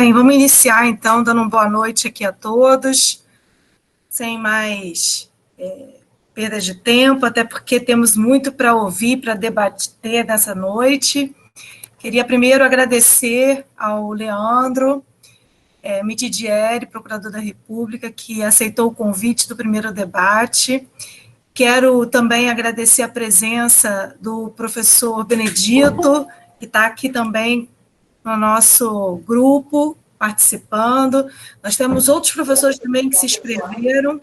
Bem, vamos iniciar, então, dando uma boa noite aqui a todos, sem mais perda de tempo, até porque temos muito para ouvir, para debater nessa noite. Queria primeiro agradecer ao Leandro Mitidieri, procurador da República, que aceitou o convite do primeiro debate. Quero também agradecer a presença do professor Benedito, que está aqui também no nosso grupo, participando. Nós temos outros professores também que se inscreveram.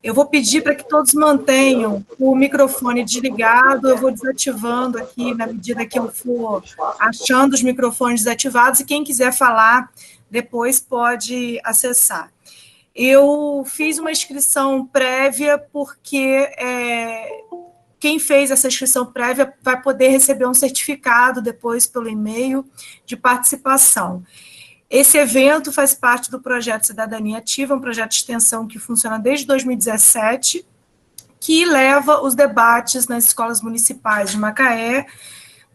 Eu vou pedir para que todos mantenham o microfone desligado, eu vou desativando aqui na medida que eu for achando os microfones desativados, e quem quiser falar depois pode acessar. Eu fiz uma inscrição prévia porque quem fez essa inscrição prévia vai poder receber um certificado depois pelo e-mail de participação. Esse evento faz parte do projeto Cidadania Ativa, um projeto de extensão que funciona desde 2017, que leva os debates nas escolas municipais de Macaé,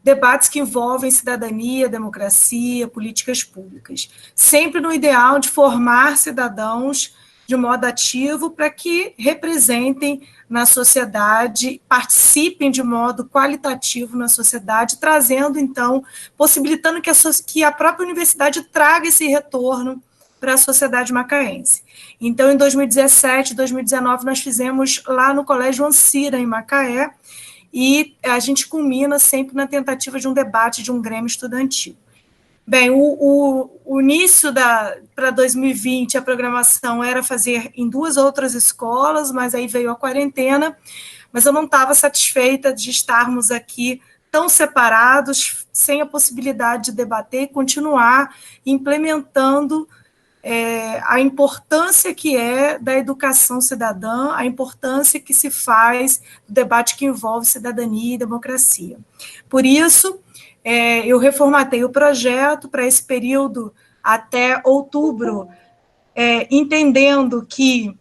debates que envolvem cidadania, democracia, políticas públicas, sempre no ideal de formar cidadãos de modo ativo para que representem na sociedade, participem de modo qualitativo na sociedade, trazendo, então, possibilitando que a própria universidade traga esse retorno para a sociedade macaense. Então, em 2017, 2019, nós fizemos lá no Colégio Ancira, em Macaé, e a gente culmina sempre na tentativa de um debate de um grêmio estudantil. Bem, o início para 2020, a programação era fazer em 2 outras escolas, mas aí veio a quarentena, mas eu não estava satisfeita de estarmos aqui tão separados, sem a possibilidade de debater e continuar implementando a importância que é da educação cidadã, a importância que se faz do debate que envolve cidadania e democracia. Por isso, eu reformatei o projeto para esse período até outubro, entendendo que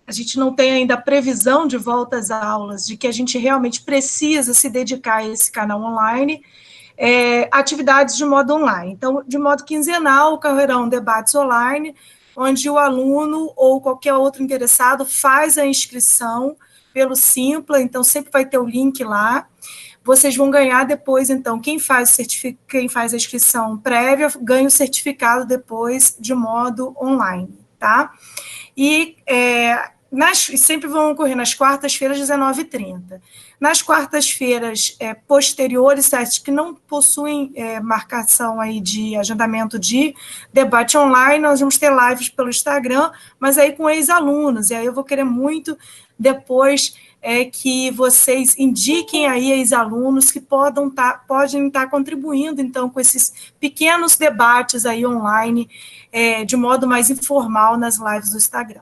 a gente não tem ainda a previsão de volta às aulas, de que a gente realmente precisa se dedicar a esse canal online, atividades de modo online. Então, de modo quinzenal, ocorrerão debates online, onde o aluno ou qualquer outro interessado faz a inscrição pelo Simpla, então sempre vai ter o link lá. Vocês vão ganhar depois, então, quem faz a inscrição prévia ganha o certificado depois de modo online, tá? E sempre vão ocorrer nas quartas-feiras, 19h30. Nas quartas-feiras posteriores, que não possuem marcação aí de agendamento de debate online, nós vamos ter lives pelo Instagram, mas aí com ex-alunos, e aí eu vou querer muito depois que vocês indiquem aí ex-alunos que podem estar contribuindo, então, com esses pequenos debates aí online, de modo mais informal nas lives do Instagram.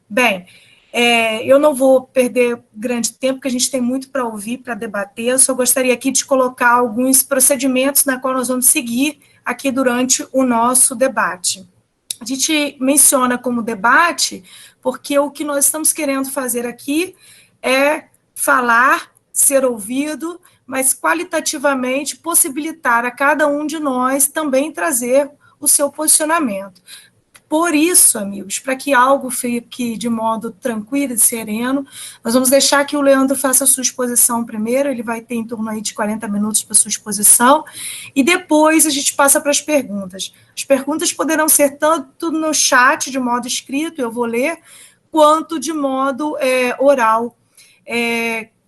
Bem, eu não vou perder grande tempo, porque a gente tem muito para ouvir, para debater, eu só gostaria aqui de colocar alguns procedimentos na qual nós vamos seguir aqui durante o nosso debate. A gente menciona como debate, porque o que nós estamos querendo fazer aqui é falar, ser ouvido, mas qualitativamente possibilitar a cada um de nós também trazer o seu posicionamento. Por isso, amigos, para que algo fique de modo tranquilo e sereno, nós vamos deixar que o Leandro faça a sua exposição primeiro, ele vai ter em torno aí de 40 minutos para a sua exposição, e depois a gente passa para as perguntas. As perguntas poderão ser tanto no chat, de modo escrito, eu vou ler, quanto de modo oral.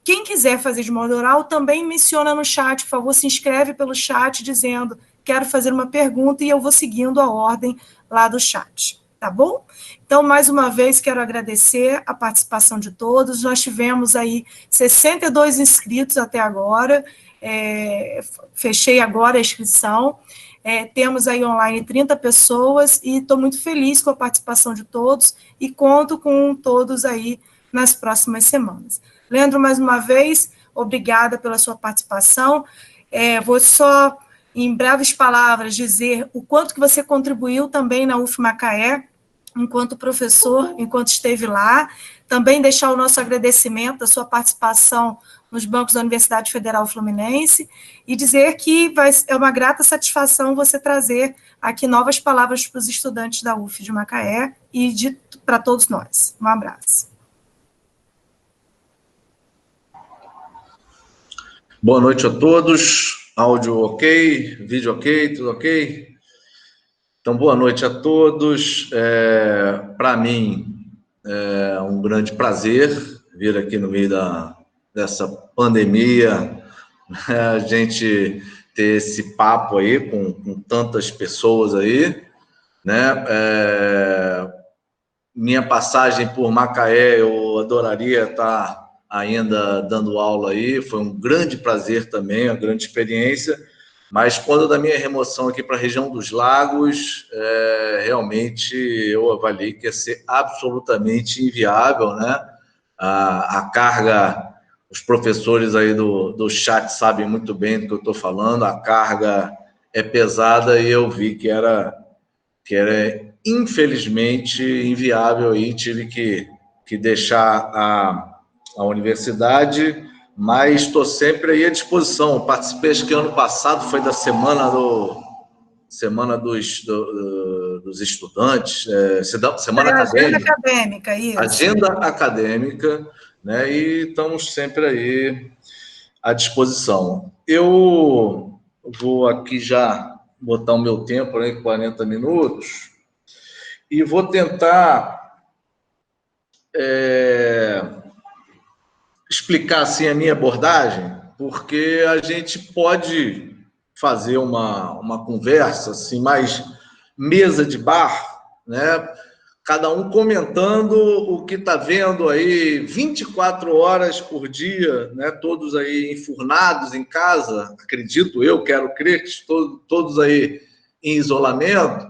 Quem quiser fazer de modo oral, também menciona no chat, por favor, se inscreve pelo chat, dizendo, quero fazer uma pergunta, e eu vou seguindo a ordem lá do chat, tá bom? Então, mais uma vez, quero agradecer a participação de todos, nós tivemos aí 62 inscritos até agora, fechei agora a inscrição, temos aí online 30 pessoas, e estou muito feliz com a participação de todos, e conto com todos aí nas próximas semanas. Leandro, mais uma vez, obrigada pela sua participação, vou só, em breves palavras, dizer o quanto que você contribuiu também na UFMacaé, enquanto professor, enquanto esteve lá, também deixar o nosso agradecimento da sua participação nos bancos da Universidade Federal Fluminense, e dizer que é uma grata satisfação você trazer aqui novas palavras para os estudantes da UF de Macaé e para todos nós. Um abraço. Boa noite a todos. Áudio ok, vídeo ok, tudo ok? Então, boa noite a todos. Para mim, é um grande prazer vir aqui no meio dessa pandemia, né, a gente ter esse papo aí com tantas pessoas aí, né? Minha passagem por Macaé, eu adoraria estar ainda dando aula aí, foi um grande prazer também, uma grande experiência, mas quando da minha remoção aqui para a região dos Lagos, realmente eu avaliei que ia ser absolutamente inviável, né? A carga, os professores aí do chat sabem muito bem do que eu estou falando, a carga é pesada e eu vi que era infelizmente inviável aí, tive que deixar a universidade, mas estou sempre aí à disposição. Participei, acho que ano passado foi da semana dos estudantes, semana acadêmica. Agenda acadêmica, isso. Agenda acadêmica, né? E estamos sempre aí à disposição. Eu vou aqui já botar o meu tempo, né, 40 minutos, e vou tentar explicar assim a minha abordagem, porque a gente pode fazer uma conversa assim, mais mesa de bar, né? Cada um comentando o que está vendo aí 24 horas por dia, né? Todos aí enfurnados em casa, acredito eu, quero crer que todos aí em isolamento,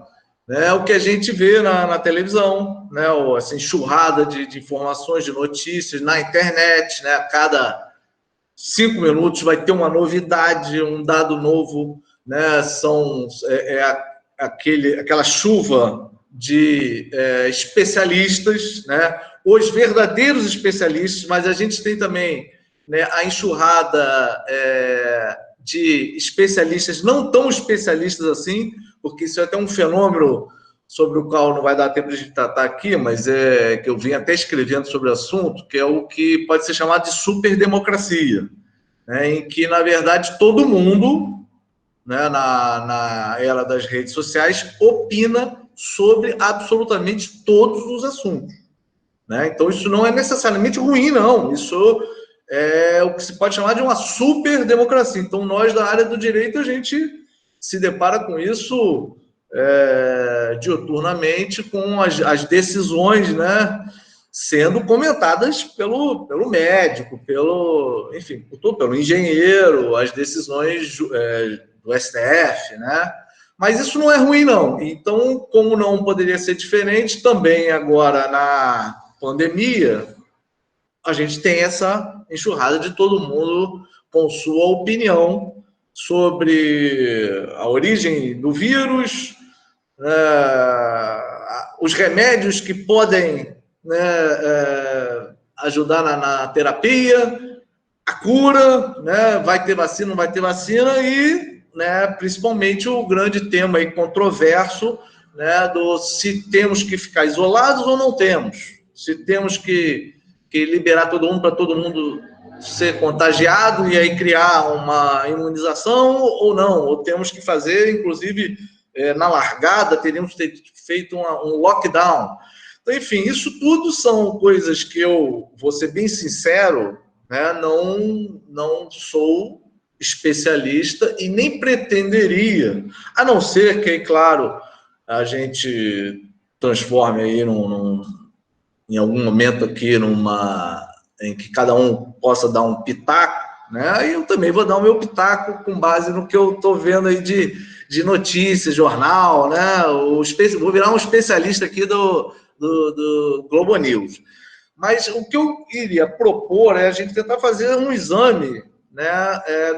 né? O que a gente vê na televisão, né? Essa enxurrada de informações, de notícias na internet, né? A cada 5 minutos vai ter uma novidade, um dado novo, né? Aquela chuva de especialistas, né? Os verdadeiros especialistas, mas a gente tem também, né, a enxurrada de especialistas não tão especialistas assim, porque isso é até um fenômeno sobre o qual não vai dar tempo de a gente tratar aqui, mas que eu vim até escrevendo sobre o assunto, que é o que pode ser chamado de superdemocracia, né, em que, na verdade, todo mundo, né, na era das redes sociais, opina sobre absolutamente todos os assuntos, né? Então, isso não é necessariamente ruim, não. Isso é o que se pode chamar de uma superdemocracia. Então, nós, da área do direito, a gente se depara com isso diuturnamente, com as decisões, né, sendo comentadas pelo médico, enfim, pelo engenheiro, as decisões do STF, né? Mas isso não é ruim, não. Então, como não poderia ser diferente, também agora na pandemia, a gente tem essa enxurrada de todo mundo com sua opinião sobre a origem do vírus, os remédios que podem, né, ajudar na terapia, a cura, né, vai ter vacina, não vai ter vacina, e, né, principalmente o grande tema aí controverso, né, se temos que ficar isolados ou não temos, se temos que liberar todo mundo para todo mundo ser contagiado e aí criar uma imunização ou não, ou temos que fazer, inclusive, na largada, teríamos feito um lockdown. Então, enfim, isso tudo são coisas que eu, vou ser bem sincero, né, não sou especialista e nem pretenderia, a não ser que, claro, a gente transforme aí em algum momento aqui em que cada um possa dar um pitaco, né? Aí eu também vou dar o meu pitaco com base no que eu estou vendo aí de notícias, jornal, né? Vou virar um especialista aqui do Globo News. Mas o que eu iria propor é a gente tentar fazer um exame, né,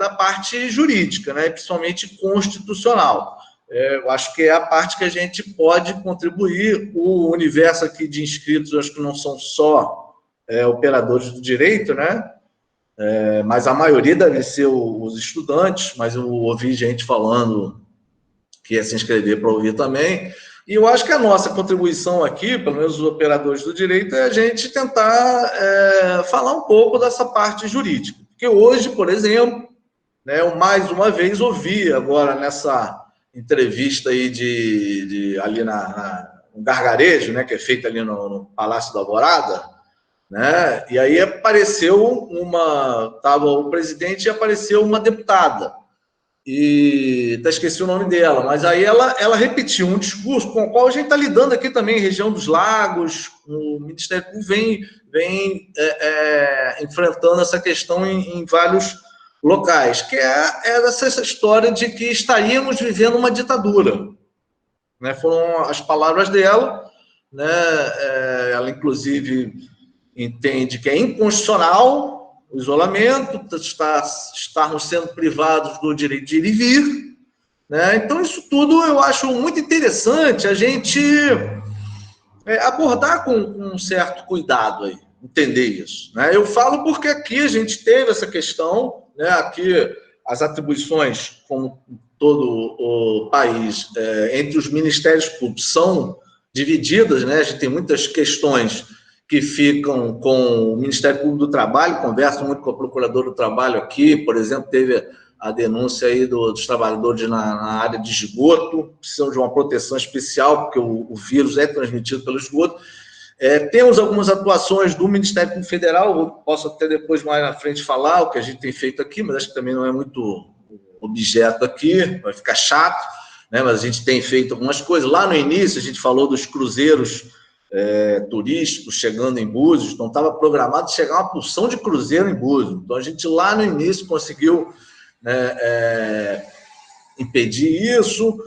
da parte jurídica, né, principalmente constitucional. Eu acho que é a parte que a gente pode contribuir. O universo aqui de inscritos, eu acho que não são só operadores do direito, né? mas a maioria deve ser os estudantes, mas eu ouvi gente falando que ia se inscrever para ouvir também. E eu acho que a nossa contribuição aqui, pelo menos os operadores do direito, é a gente tentar falar um pouco dessa parte jurídica. Porque hoje, por exemplo, né, eu mais uma vez ouvi agora nessa entrevista aí ali no Gargarejo, né, que é feita ali no Palácio da Alvorada, né, e aí apareceu estava o presidente e apareceu uma deputada, e até esqueci o nome dela, mas aí ela repetiu um discurso com o qual a gente está lidando aqui também, região dos lagos, o Ministério Público vem enfrentando essa questão em vários locais, que é essa história de que estaríamos vivendo uma ditadura, né? Foram as palavras dela, né? Ela, inclusive, entende que é inconstitucional o isolamento, estarmos sendo privados do direito de ir e vir, né? Então, isso tudo eu acho muito interessante a gente abordar com um certo cuidado aí, entender isso, né? Eu falo porque aqui a gente teve essa questão, né? Aqui as atribuições, como todo o país, entre os ministérios públicos são divididas, né? A gente tem muitas questões que ficam com o Ministério Público do Trabalho, converso muito com a Procuradora do Trabalho aqui, por exemplo, teve a denúncia aí dos trabalhadores na área de esgoto, precisam de uma proteção especial, porque o vírus é transmitido pelo esgoto. Temos algumas atuações do Ministério Público Federal, eu posso até depois mais na frente falar o que a gente tem feito aqui, mas acho que também não é muito objeto aqui, vai ficar chato, né? Mas a gente tem feito algumas coisas. Lá no início a gente falou dos cruzeiros turísticos chegando em Búzios, então estava programado chegar uma porção de cruzeiro em Búzios, então a gente lá no início conseguiu impedir isso,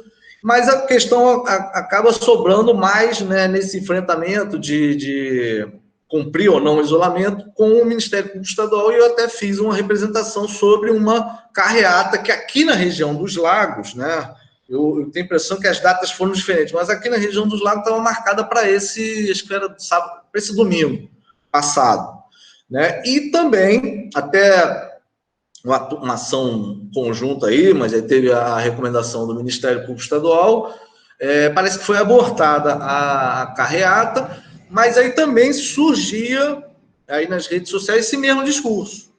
mas a questão acaba sobrando mais, né, nesse enfrentamento de cumprir ou não o isolamento com o Ministério Público Estadual, e eu até fiz uma representação sobre uma carreata que aqui na região dos lagos, né, eu tenho a impressão que as datas foram diferentes, mas aqui na região dos lagos estava marcada para esse, acho que era sábado, para esse domingo passado, né, e também até uma ação conjunta aí, mas aí teve a recomendação do Ministério Público Estadual, parece que foi abortada a carreata, mas aí também surgia aí nas redes sociais esse mesmo discurso,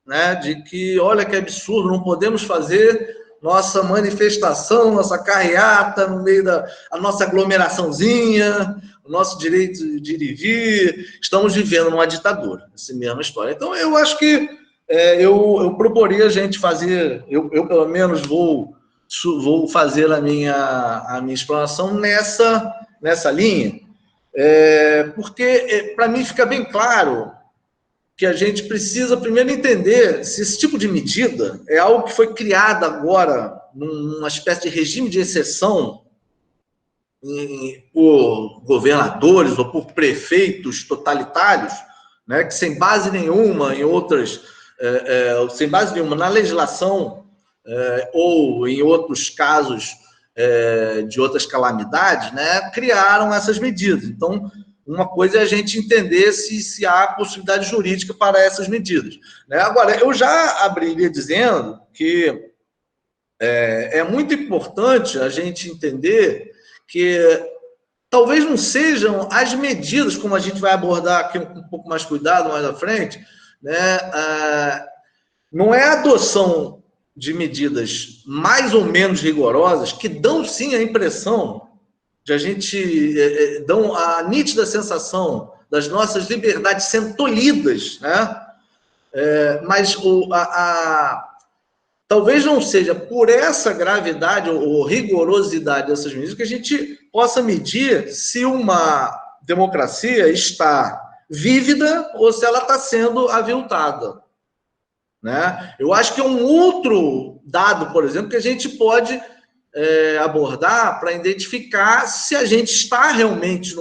né, de que, olha que absurdo, não podemos fazer nossa manifestação, nossa carreata no meio da nossa aglomeraçãozinha, o nosso direito de ir e vir, estamos vivendo uma ditadura, essa mesma história. Então, eu acho que eu proporia a gente fazer, eu pelo menos vou fazer a minha explanação nessa linha, porque para mim fica bem claro que a gente precisa primeiro entender se esse tipo de medida é algo que foi criado agora numa espécie de regime de exceção por governadores ou por prefeitos totalitários, né, que sem base nenhuma em outras, sem base nenhuma na legislação ou em outros casos de outras calamidades, né, criaram essas medidas. Então, uma coisa é a gente entender se há possibilidade jurídica para essas medidas, né? Agora, eu já abriria dizendo que é muito importante a gente entender que talvez não sejam as medidas, como a gente vai abordar aqui com um pouco mais cuidado mais à frente, né? Não é a adoção de medidas mais ou menos rigorosas que dão sim a impressão de a gente dão a nítida sensação das nossas liberdades sendo tolhidas, né? Mas talvez não seja por essa gravidade ou rigorosidade dessas medidas que a gente possa medir se uma democracia está vívida ou se ela está sendo aviltada, né? Eu acho que é um outro dado, por exemplo, que a gente pode abordar para identificar se a gente está realmente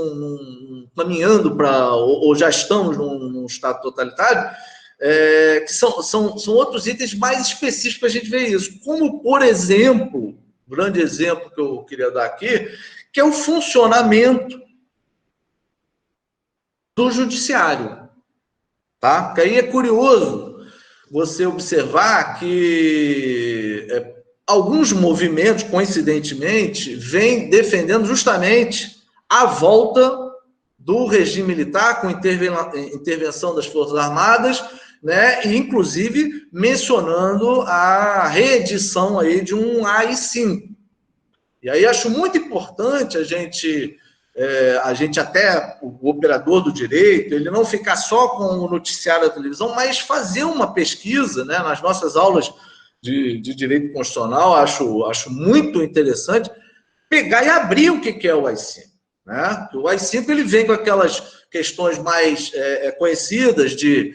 caminhando para, ou já estamos num estado totalitário, que são outros itens mais específicos para a gente ver isso. Como, por exemplo, um grande exemplo que eu queria dar aqui, que é o funcionamento do judiciário. Tá? Porque aí é curioso você observar que alguns movimentos, coincidentemente, vêm defendendo justamente a volta do regime militar com intervenção das Forças Armadas, né, e inclusive mencionando a reedição aí de um AI-5. E aí acho muito importante a gente até, o operador do direito, ele não ficar só com o noticiário da televisão, mas fazer uma pesquisa, né, nas nossas aulas de direito constitucional, acho muito interessante, pegar e abrir o que é o AI-5. Né? O AI-5 ele vem com aquelas questões mais conhecidas de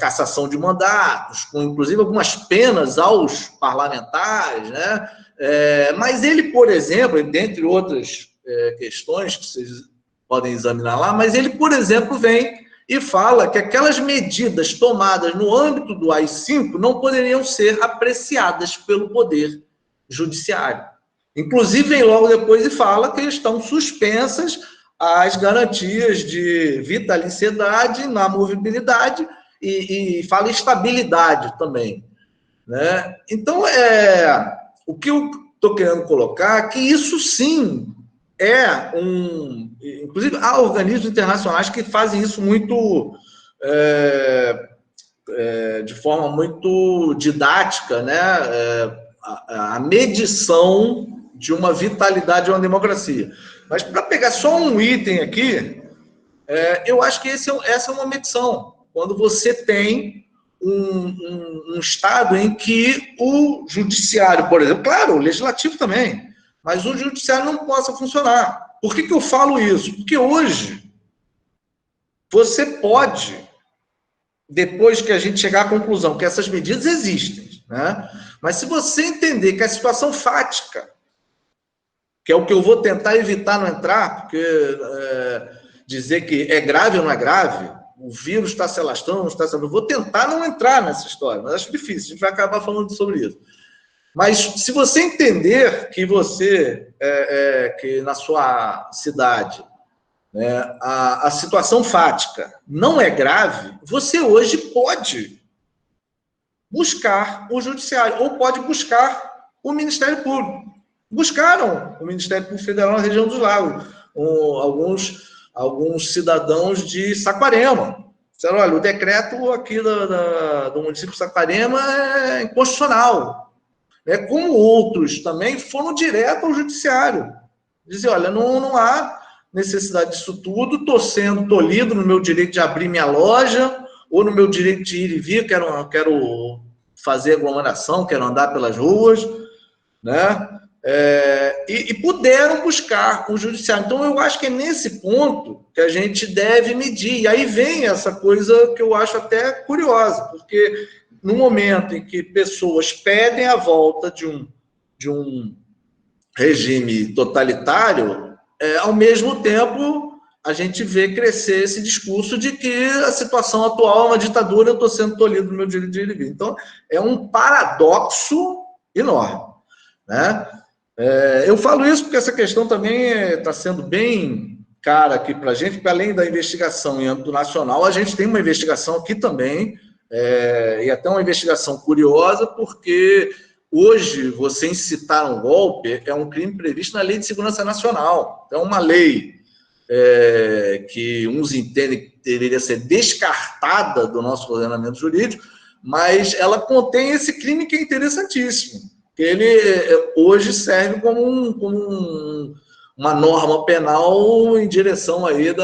cassação de mandatos, com inclusive algumas penas aos parlamentares, né? Mas ele, por exemplo, dentre outras questões que vocês podem examinar lá, mas ele, por exemplo, vem e fala que aquelas medidas tomadas no âmbito do AI-5 não poderiam ser apreciadas pelo Poder Judiciário. Inclusive, vem logo depois e fala que estão suspensas as garantias de vitaliciedade na movibilidade e fala estabilidade também. Né? Então, o que eu estou querendo colocar é que isso sim inclusive, há organismos internacionais que fazem isso muito de forma muito didática, né? A medição de uma vitalidade de uma democracia. Mas para pegar só um item aqui, eu acho que essa é uma medição. Quando você tem um Estado em que o judiciário, por exemplo, claro, o legislativo também, mas o judiciário não possa funcionar. Por que eu falo isso? Porque hoje você pode, depois que a gente chegar à conclusão que essas medidas existem, né? Mas se você entender que a situação fática, que é o que eu vou tentar evitar não entrar, porque dizer que é grave ou não é grave, o vírus está se alastrando, não está se alastrando, vou tentar não entrar nessa história, mas acho difícil, a gente vai acabar falando sobre isso. Mas se você entender que que na sua cidade, né, a situação fática não é grave, você hoje pode buscar o judiciário, ou pode buscar o Ministério Público. Buscaram o Ministério Público Federal na região dos Lagos, alguns cidadãos de Saquarema. Disseram, olha, o decreto aqui do município de Saquarema é inconstitucional. Como outros também foram direto ao judiciário. Dizem, olha, não há necessidade disso tudo, estou sendo tolhido no meu direito de abrir minha loja, ou no meu direito de ir e vir, quero fazer aglomeração, quero andar pelas ruas, né? E puderam buscar o judiciário. Então, eu acho que é nesse ponto que a gente deve medir. E aí vem essa coisa que eu acho até curiosa, porque no momento em que pessoas pedem a volta de um regime totalitário, ao mesmo tempo a gente vê crescer esse discurso de que a situação atual é uma ditadura, eu estou sendo tolhido no meu direito de ir e vir. Então, é um paradoxo enorme, né? Eu falo isso porque essa questão também está sendo bem cara aqui para a gente, porque além da investigação em âmbito nacional, a gente tem uma investigação aqui também, e até uma investigação curiosa, porque hoje você incitar um golpe é um crime previsto na Lei de Segurança Nacional. É uma lei que uns entendem que deveria ser descartada do nosso ordenamento jurídico, mas ela contém esse crime que é interessantíssimo, que ele hoje serve como uma norma penal em direção aí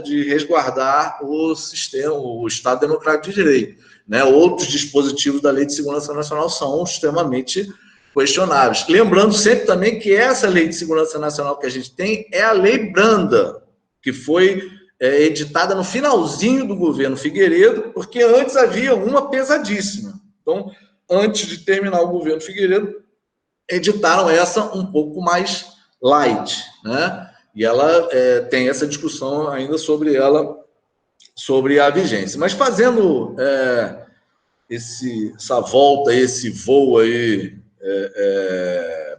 de resguardar o sistema, o Estado Democrático de Direito. Né? Outros dispositivos da Lei de Segurança Nacional são extremamente questionáveis. Lembrando sempre também que essa Lei de Segurança Nacional que a gente tem é a Lei Branda, que foi editada no finalzinho do governo Figueiredo, porque antes havia uma pesadíssima. Então, antes de terminar o governo Figueiredo, editaram essa um pouco mais light, né? E ela tem essa discussão ainda sobre a vigência. Mas fazendo essa volta, esse voo aí,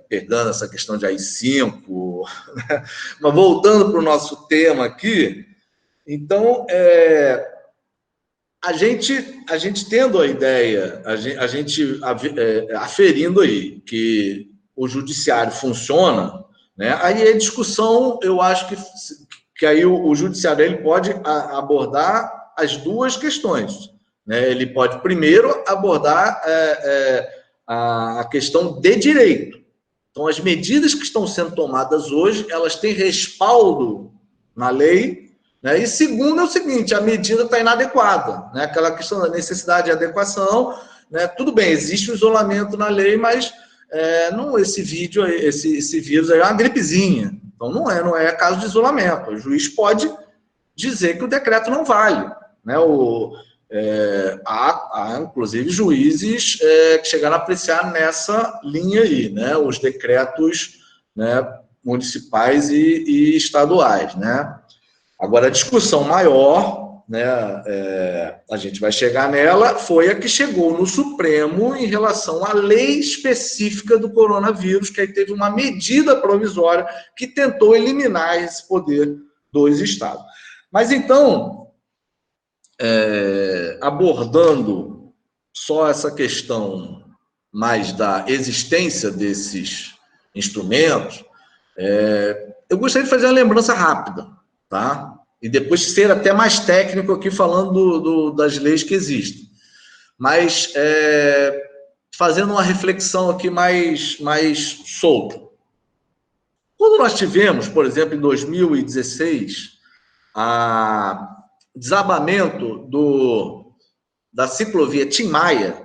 pegando essa questão de AI-5, né? Mas voltando para o nosso tema aqui, então, a gente tendo a ideia, a gente aferindo aí que o judiciário funciona, né? Aí a discussão, eu acho que aí o judiciário ele pode abordar as duas questões, né? Ele pode primeiro abordar a questão de direito. Então, as medidas que estão sendo tomadas hoje, elas têm respaldo na lei, né? E segundo é o seguinte, a medida está inadequada, né? Aquela questão da necessidade de adequação, né? Tudo bem, existe o isolamento na lei, mas não, esse vírus aí é uma gripezinha, então não é caso de isolamento. O juiz pode dizer que o decreto não vale, né? Há inclusive juízes que chegaram a apreciar nessa linha aí, né? Os decretos, né, municipais e estaduais, né? Agora, a discussão maior, né, a gente vai chegar nela, foi a que chegou no Supremo em relação à lei específica do coronavírus, que aí teve uma medida provisória que tentou eliminar esse poder dos estados. Mas, então, abordando só essa questão mais da existência desses instrumentos, eu gostaria de fazer uma lembrança rápida, tá? E depois ser até mais técnico aqui falando das leis que existem. Mas fazendo uma reflexão aqui mais solta. Quando nós tivemos, por exemplo, em 2016, desabamento da ciclovia Tim Maia,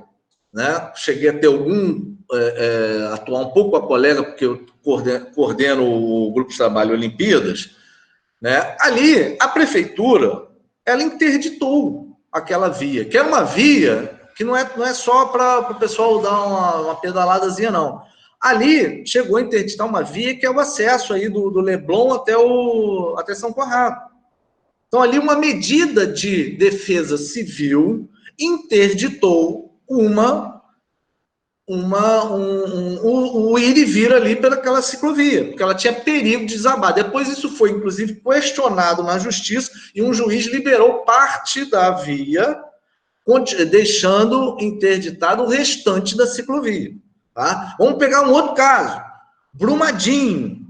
né? Cheguei a ter atuar um pouco com a colega, porque eu coordeno o grupo de trabalho Olimpíadas, né? Ali, a prefeitura, ela interditou aquela via, que é uma via que não é só para o pessoal dar uma pedaladazinha, não. Ali, chegou a interditar uma via que é o acesso aí do Leblon até São Conrado. Então, ali, uma medida de defesa civil interditou o ir e vir ali pelaquela ciclovia, porque ela tinha perigo de desabar. Depois isso foi, inclusive, questionado na justiça e um juiz liberou parte da via, deixando interditado o restante da ciclovia. Tá? Vamos pegar um outro caso, Brumadinho.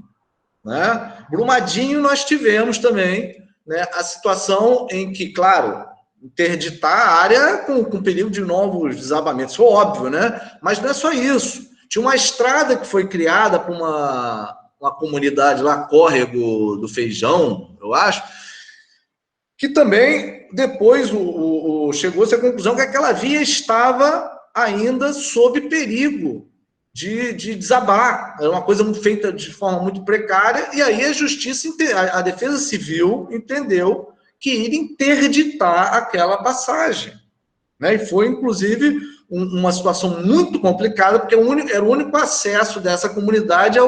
Né? Brumadinho nós tivemos também, né, a situação em que, claro, interditar a área com perigo de novos desabamentos, isso é óbvio, né? Mas não é só isso. Tinha uma estrada que foi criada por uma comunidade lá, Córrego do Feijão, eu acho, que também depois chegou-se à conclusão que aquela via estava ainda sob perigo de desabar. Era uma coisa feita de forma muito precária, e aí a justiça, a defesa civil entendeu que iria interditar aquela passagem. Né? E foi, inclusive, uma situação muito complicada, porque era o único acesso dessa comunidade a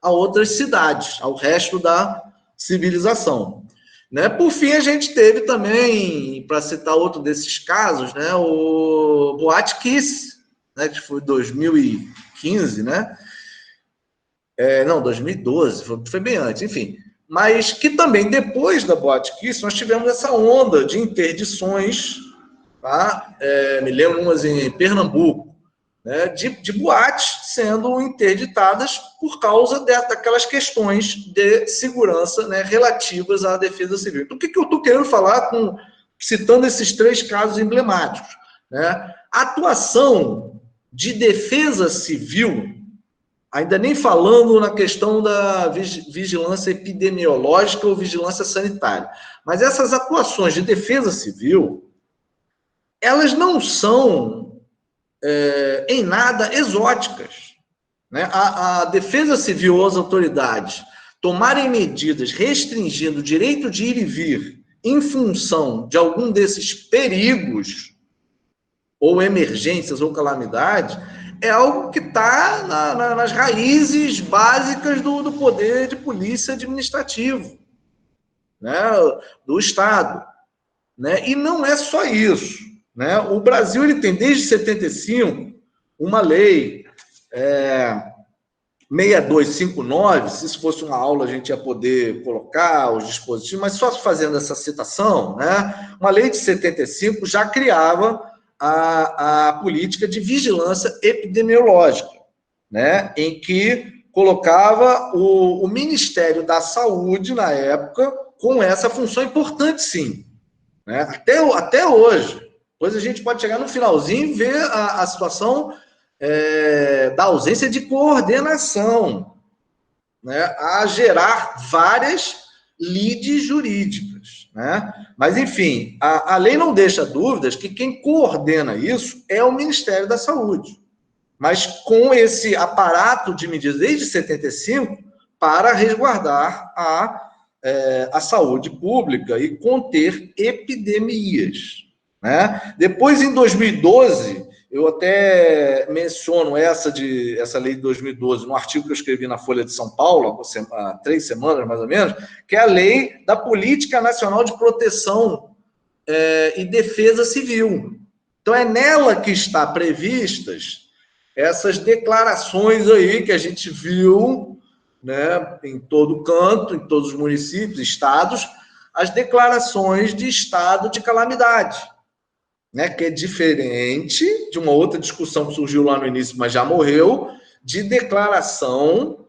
outras cidades, ao resto da civilização. Né? Por fim, a gente teve também, para citar outro desses casos, né, o Boate Kiss, né, que foi 2015, né? Não, 2012, foi bem antes, enfim. Mas que também, depois da Boate Kiss, nós tivemos essa onda de interdições, tá? Me lembro umas em Pernambuco, né, de boates sendo interditadas por causa daquelas questões de segurança, né, relativas à defesa civil. Então, o que eu estou querendo falar citando esses três casos emblemáticos? Né? A atuação de defesa civil, ainda nem falando na questão da vigilância epidemiológica ou vigilância sanitária, mas essas atuações de defesa civil, elas não são em nada exóticas. Né? A defesa civil ou as autoridades tomarem medidas restringindo o direito de ir e vir em função de algum desses perigos ou emergências ou calamidades, é algo que está nas raízes básicas do poder de polícia administrativo, né, do Estado. Né? E não é só isso. Né? O Brasil ele tem, desde 75, uma lei 6259, se isso fosse uma aula a gente ia poder colocar os dispositivos, mas só fazendo essa citação, né, uma lei de 75 já criava a política de vigilância epidemiológica, né, em que colocava o Ministério da Saúde, na época, com essa função importante, sim, né, até hoje. Depois a gente pode chegar no finalzinho e ver a situação da ausência de coordenação, né, a gerar várias lides jurídicas, né? Mas, enfim, a lei não deixa dúvidas que quem coordena isso é o Ministério da Saúde, mas com esse aparato de medidas desde 75 para resguardar a saúde pública e conter epidemias, né? Depois, em 2012, eu até menciono essa lei de 2012 no artigo que eu escrevi na Folha de São Paulo, há 3 semanas, mais ou menos, que é a Lei da Política Nacional de Proteção e Defesa Civil. Então, é nela que está previstas essas declarações aí que a gente viu, né, em todo canto, em todos os municípios, estados, as declarações de estado de calamidade, né, que é diferente de uma outra discussão que surgiu lá no início, mas já morreu, de declaração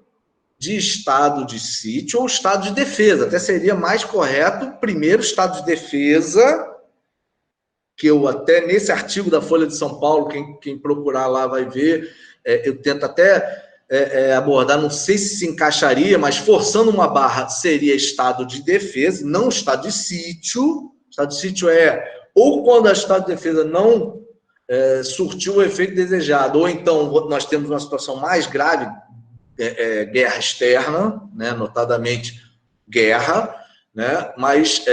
de estado de sítio ou estado de defesa. Até seria mais correto, primeiro, estado de defesa, que eu até, nesse artigo da Folha de São Paulo, quem procurar lá vai ver, eu tento até abordar, não sei se encaixaria, mas forçando uma barra, seria estado de defesa, não estado de sítio. Estado de sítio ou quando a estado de defesa não surtiu o efeito desejado, ou então nós temos uma situação mais grave, guerra externa, né, notadamente guerra, né, mas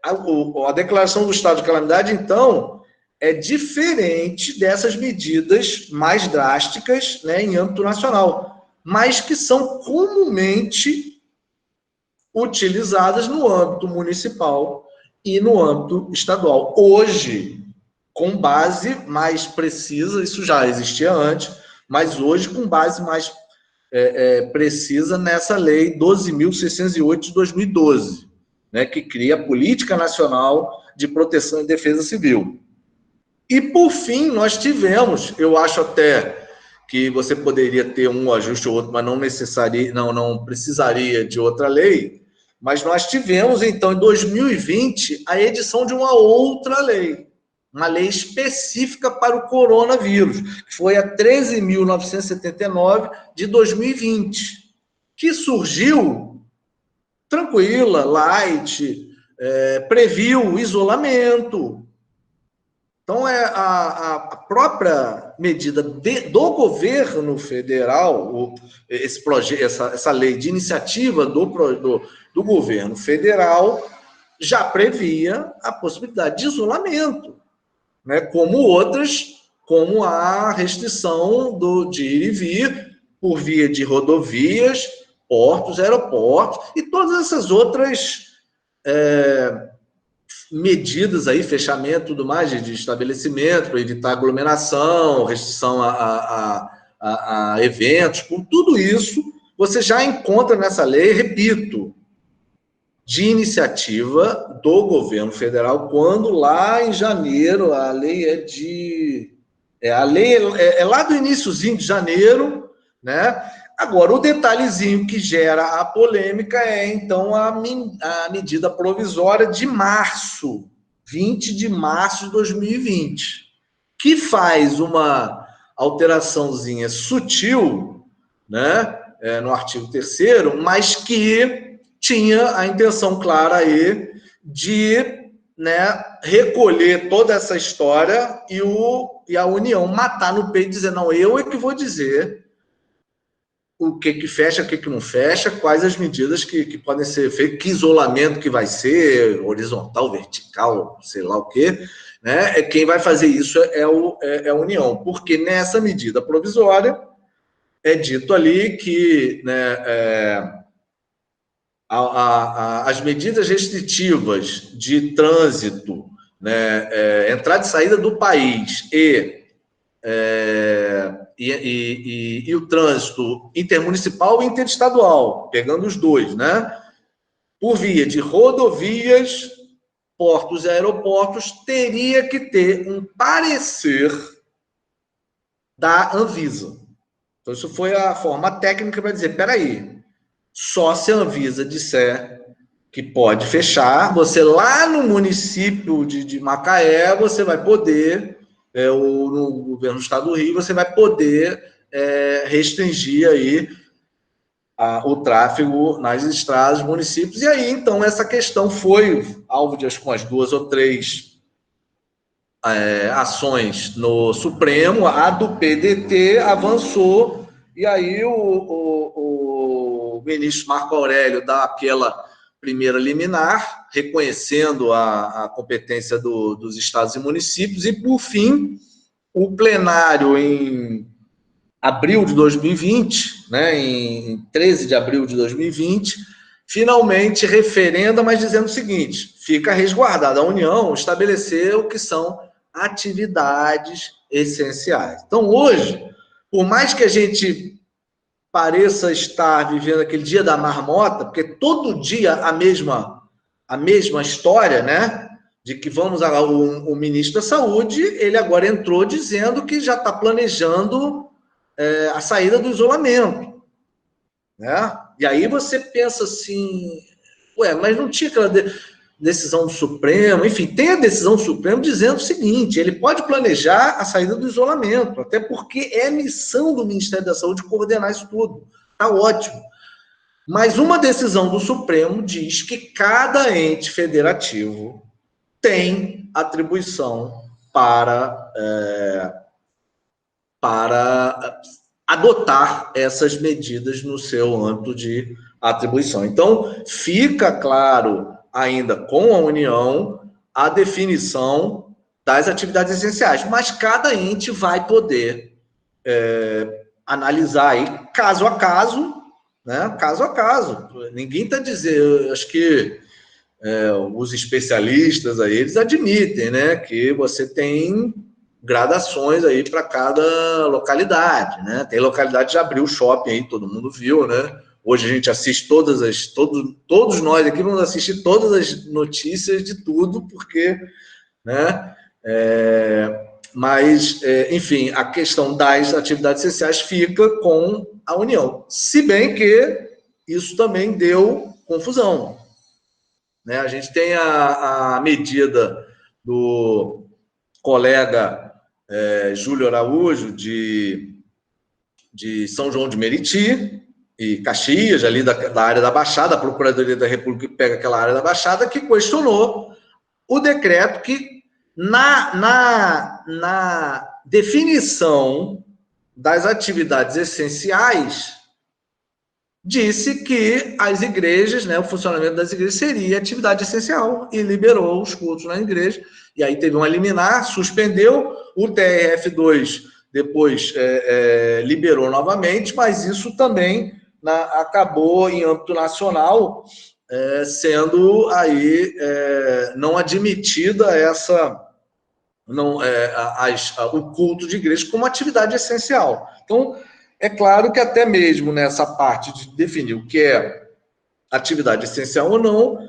a declaração do estado de calamidade, então, é diferente dessas medidas mais drásticas, né, em âmbito nacional, mas que são comumente utilizadas no âmbito municipal e no âmbito estadual. Hoje, com base mais precisa, isso já existia antes, mas hoje com base mais precisa nessa lei 12.608 de 2012, né, que cria a Política Nacional de Proteção e Defesa Civil. E, por fim, nós tivemos, eu acho até que você poderia ter um ajuste ou outro, mas não precisaria de outra lei, mas nós tivemos, então, em 2020, a edição de uma outra lei, uma lei específica para o coronavírus, que foi a 13.979 de 2020, que surgiu tranquila, light, previu o isolamento. Então, a própria medida do governo federal, essa lei de iniciativa do governo federal, já previa a possibilidade de isolamento, né, como outras, como a restrição de ir e vir por via de rodovias, portos, aeroportos e todas essas outras medidas aí, fechamento e tudo mais de estabelecimento para evitar aglomeração, restrição a eventos, por tudo isso você já encontra nessa lei, repito, de iniciativa do governo federal, quando lá em janeiro, a lei é lá do iniciozinho de janeiro, né? Agora, o detalhezinho que gera a polêmica é, então, a medida provisória de março, 20 de março de 2020, que faz uma alteraçãozinha sutil, né, no artigo 3º, mas que tinha a intenção clara aí de, né, recolher toda essa história e a União matar no peito e dizer, não, eu é que vou dizer o que fecha, o que não fecha, quais as medidas que podem ser feitas, que isolamento que vai ser, horizontal, vertical, sei lá o quê, né? Quem vai fazer isso é a União, porque nessa medida provisória é dito ali que, né, as medidas restritivas de trânsito, né, entrada e saída do país e o trânsito intermunicipal e interestadual, pegando os dois, né? Por via de rodovias, portos e aeroportos, teria que ter um parecer da Anvisa. Então, isso foi a forma técnica para dizer, peraí, só se a Anvisa disser que pode fechar, você lá no município de Macaé, você vai poder, ou no governo do estado do Rio, você vai poder restringir aí o tráfego nas estradas dos municípios. E aí, então, essa questão foi alvo de umas 2 ou 3 ações no Supremo. A do PDT avançou, e aí o ministro Marco Aurélio dá aquela primeira liminar, reconhecendo a competência dos estados e municípios, e, por fim, o plenário, em abril de 2020, né, em 13 de abril de 2020, finalmente referenda, mas dizendo o seguinte: fica resguardada a União estabelecer o que são atividades essenciais. Então, hoje, por mais que a gente pareça estar vivendo aquele dia da marmota, porque todo dia a mesma história, né? De que o ministro da Saúde, ele agora entrou dizendo que já está planejando a saída do isolamento, né? E aí você pensa assim, mas não tinha aquela decisão do Supremo? Enfim, tem a decisão do Supremo dizendo o seguinte: ele pode planejar a saída do isolamento, até porque é missão do Ministério da Saúde coordenar isso tudo. Está ótimo. Mas uma decisão do Supremo diz que cada ente federativo tem atribuição para adotar essas medidas no seu âmbito de atribuição. Então, fica claro ainda com a União a definição das atividades essenciais, mas cada ente vai poder analisar aí caso a caso, né? Caso a caso. Ninguém está dizendo, acho que os especialistas aí, eles admitem, né, que você tem gradações aí para cada localidade, né? Tem localidade que já abriu o shopping aí, todo mundo viu, né? Hoje a gente assiste todos nós aqui vamos assistir todas as notícias de tudo, porque, né? Mas, enfim, a questão das atividades essenciais fica com a União. Se bem que isso também deu confusão, né? A gente tem a medida do colega Júlio Araújo, de São João de Meriti e Caxias, ali da área da Baixada, a Procuradoria da República que pega aquela área da Baixada, que questionou o decreto que, na definição das atividades essenciais, disse que as igrejas, né, o funcionamento das igrejas seria atividade essencial, e liberou os cultos na igreja. E aí teve uma liminar, suspendeu, o TRF2 depois liberou novamente, mas isso também acabou em âmbito nacional sendo aí não admitida o culto de igreja como atividade essencial. Então, é claro que até mesmo nessa parte de definir o que é atividade essencial ou não,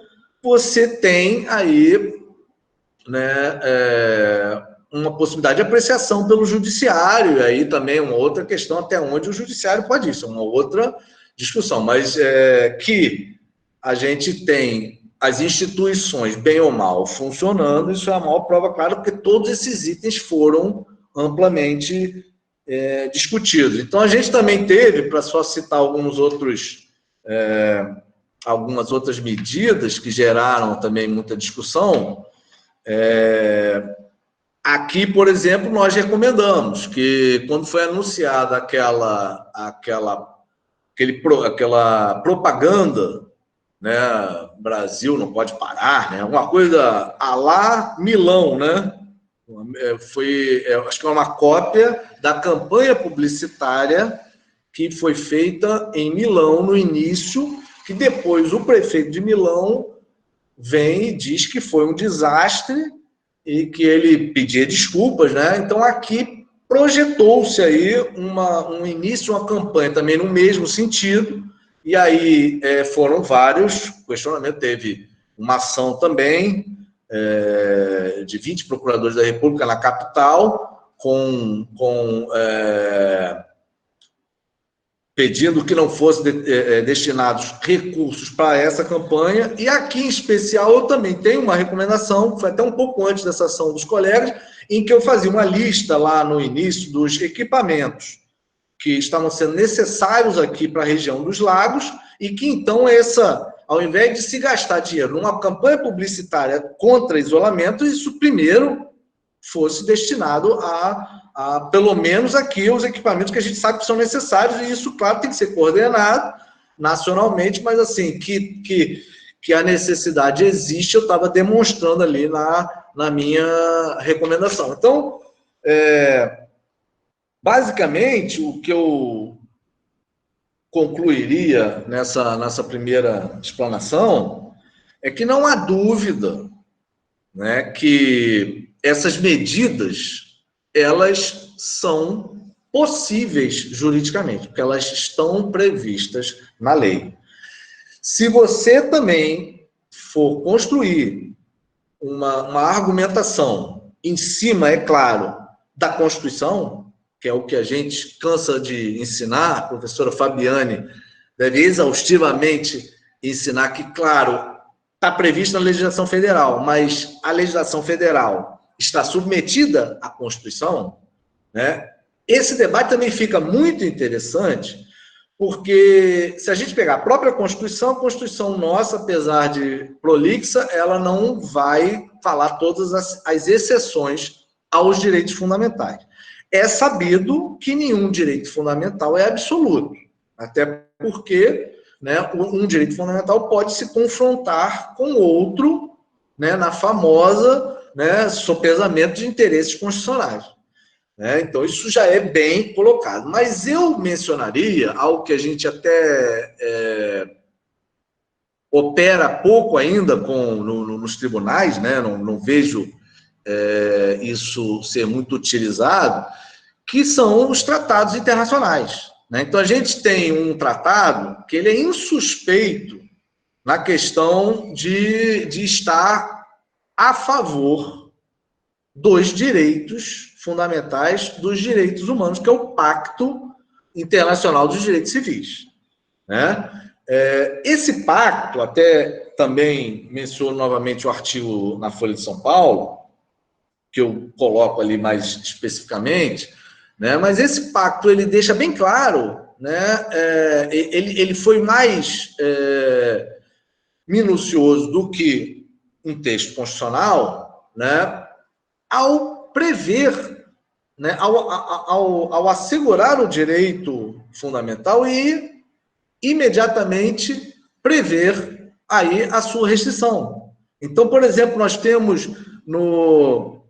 você tem aí, né, uma possibilidade de apreciação pelo judiciário, e aí também uma outra questão até onde o judiciário pode ir, isso é uma outra discussão, mas que a gente tem as instituições, bem ou mal, funcionando, isso é a maior prova, claro, porque todos esses itens foram amplamente discutidos. Então, a gente também teve, para só citar algumas outras medidas que geraram também muita discussão, aqui, por exemplo, nós recomendamos que, quando foi anunciada aquela propaganda, né, Brasil não pode parar, né, uma coisa à la Milão, né, acho que é uma cópia da campanha publicitária que foi feita em Milão no início, que depois o prefeito de Milão vem e diz que foi um desastre e que ele pedia desculpas, né? Então, aqui, projetou-se aí um início, uma campanha também no mesmo sentido, e aí foram vários questionamentos. Teve uma ação também de 20 procuradores da República na capital, pedindo que não fossem destinados recursos para essa campanha. E aqui, em especial, eu também tenho uma recomendação, foi até um pouco antes dessa ação dos colegas, em que eu fazia uma lista lá no início dos equipamentos que estavam sendo necessários aqui para a região dos lagos, e que, então, ao invés de se gastar dinheiro numa campanha publicitária contra isolamento, isso primeiro fosse destinado a pelo menos aqui os equipamentos que a gente sabe que são necessários, e isso, claro, tem que ser coordenado nacionalmente, mas assim, que a necessidade existe, eu estava demonstrando ali na minha recomendação. Então, basicamente, o que eu concluiria nessa primeira explanação é que não há dúvida, né, que essas medidas, elas são possíveis juridicamente, porque elas estão previstas na lei. Se você também for construir uma argumentação em cima, é claro, da Constituição, que é o que a gente cansa de ensinar, a professora Fabiane deve exaustivamente ensinar que, claro, está previsto na legislação federal, mas a legislação federal está submetida à Constituição, né? Esse debate também fica muito interessante, porque se a gente pegar a própria Constituição, a Constituição nossa, apesar de prolixa, ela não vai falar todas as exceções aos direitos fundamentais. É sabido que nenhum direito fundamental é absoluto, até porque, né, um direito fundamental pode se confrontar com outro, né, na famosa, né, sopesamento de interesses constitucionais. Então, isso já é bem colocado. Mas eu mencionaria algo que a gente até opera pouco ainda nos tribunais, né? Não vejo isso ser muito utilizado, que são os tratados internacionais, né? Então, a gente tem um tratado que ele é insuspeito na questão de estar a favor dos direitos fundamentais, dos direitos humanos, que é o Pacto Internacional dos Direitos Civis, né? Esse pacto, até também menciono novamente o artigo na Folha de São Paulo, que eu coloco ali mais especificamente, né? Mas esse pacto ele deixa bem claro, né? Ele foi mais minucioso do que um texto constitucional, né? Ao prever, né? Ao assegurar o direito fundamental e imediatamente prever aí a sua restrição. Então, por exemplo, nós temos no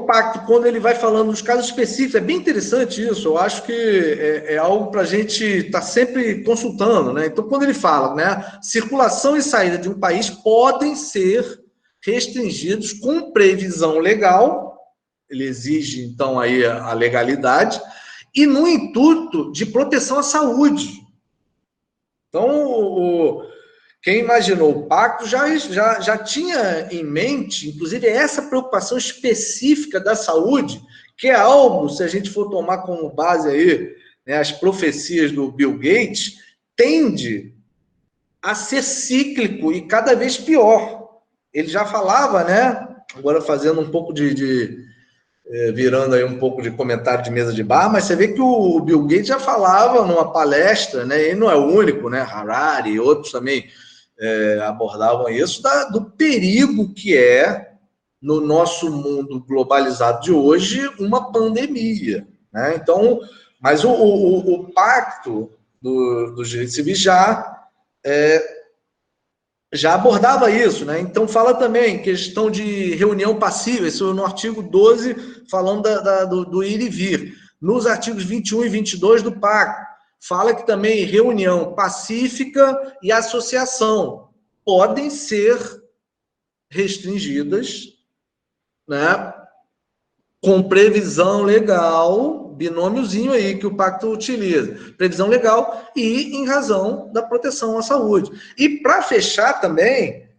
pacto, quando ele vai falando dos casos específicos, é bem interessante isso, eu acho que é algo para a gente estar sempre consultando, né? Então, quando ele fala, né, circulação e saída de um país podem ser restringidos com previsão legal, ele exige, então, aí a legalidade, e no intuito de proteção à saúde. Então, quem imaginou o pacto já tinha em mente, inclusive, essa preocupação específica da saúde, que é algo, se a gente for tomar como base aí, né, as profecias do Bill Gates, tende a ser cíclico e cada vez pior. Ele já falava, né, agora fazendo um pouco virando aí um pouco de comentário de mesa de bar, mas você vê que o Bill Gates já falava numa palestra, né, ele não é o único, né, Harari e outros também abordavam isso, do perigo que é, no nosso mundo globalizado de hoje, uma pandemia, né? Então, mas o pacto dos direitos civis já abordava isso, né? Então, fala também questão de reunião passiva, isso no artigo 12, falando do ir e vir. Nos artigos 21 e 22 do pacto, fala que também reunião pacífica e associação. podem ser restringidas, né, com previsão legal, binômiozinho aí que o pacto utiliza, previsão legal e em razão da proteção à saúde. E para fechar também,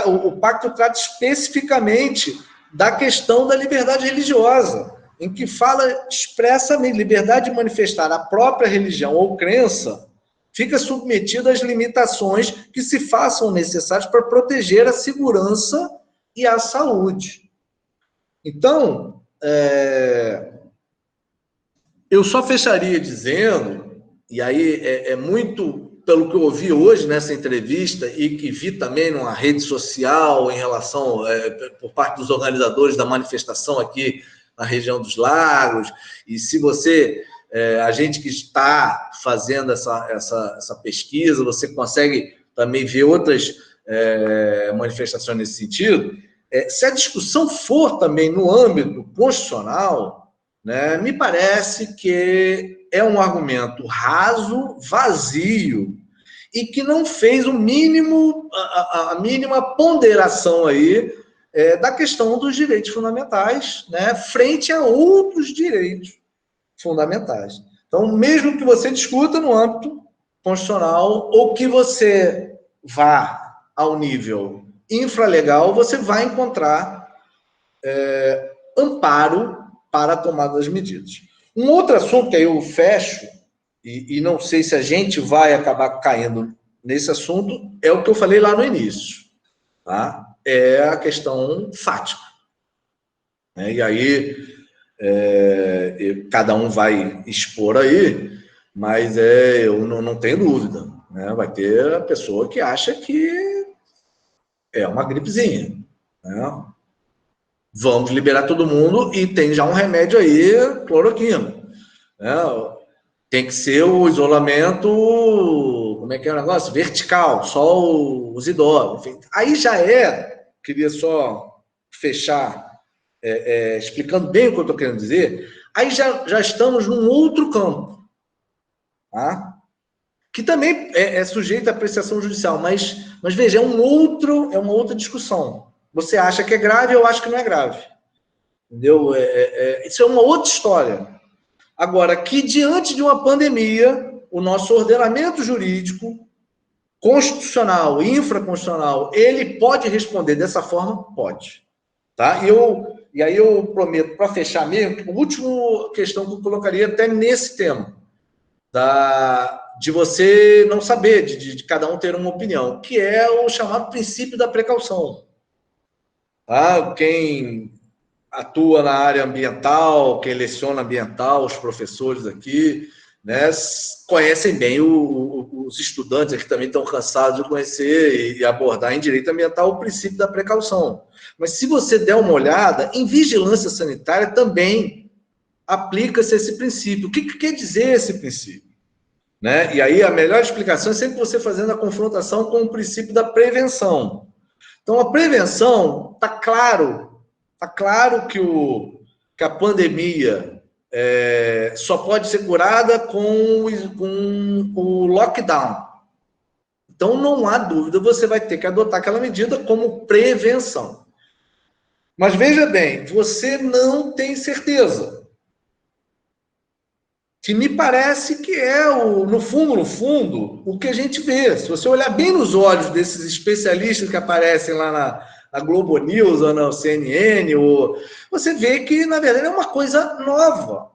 o pacto trata especificamente da questão da liberdade religiosa, em que fala expressamente, liberdade de manifestar a própria religião ou crença fica submetida às limitações que se façam necessárias para proteger a segurança e a saúde. Então, eu só fecharia dizendo, e aí é muito pelo que eu ouvi hoje nessa entrevista e que vi também numa rede social em relação, por parte dos organizadores da manifestação aqui na região dos Lagos, e se você, a gente que está fazendo essa pesquisa, você consegue também ver outras manifestações nesse sentido, se a discussão for também no âmbito constitucional, né, me parece que é um argumento raso, vazio, e que não fez o mínimo, a mínima ponderação aí da questão dos direitos fundamentais, né, frente a outros direitos fundamentais. Então, mesmo que você discuta no âmbito constitucional ou que você vá ao nível infralegal, você vai encontrar amparo para a tomada das medidas. Um outro assunto que aí eu fecho, e não sei se a gente vai acabar caindo nesse assunto, é o que eu falei lá no início, tá? É a questão fática. E aí, cada um vai expor aí, mas eu não tenho dúvida, né? Vai ter a pessoa que acha que é uma gripezinha, né? Vamos liberar todo mundo e tem já um remédio aí, cloroquina, né? Tem que ser o isolamento, como é que é o negócio? Vertical, só os idosos. Enfim, aí já queria só fechar explicando bem o que eu estou querendo dizer, aí já estamos num outro campo, tá? Que também é sujeito à apreciação judicial, mas veja, é uma outra discussão. Você acha que é grave, eu acho que não é grave. Entendeu? Isso é uma outra história. Agora, que diante de uma pandemia, o nosso ordenamento jurídico, constitucional e infraconstitucional, ele pode responder dessa forma? Pode. Tá? E aí eu prometo, para fechar mesmo, a última questão que eu colocaria até nesse tema, de você não saber, de cada um ter uma opinião, que é o chamado princípio da precaução. Tá? Quem atua na área ambiental, quem leciona ambiental, os professores aqui, né, conhecem bem, os estudantes aqui também estão cansados de conhecer e abordar em direito ambiental o princípio da precaução. Mas se você der uma olhada, em vigilância sanitária também aplica-se esse princípio. O que quer dizer esse princípio? Né? E aí a melhor explicação é sempre você fazendo a confrontação com o princípio da prevenção. Então, a prevenção, está claro que a pandemia só pode ser curada com o lockdown. Então, não há dúvida, você vai ter que adotar aquela medida como prevenção. Mas veja bem, você não tem certeza. Que me parece que no fundo, o que a gente vê. Se você olhar bem nos olhos desses especialistas que aparecem lá na Globo News ou na CNN, você vê que, na verdade, é uma coisa nova.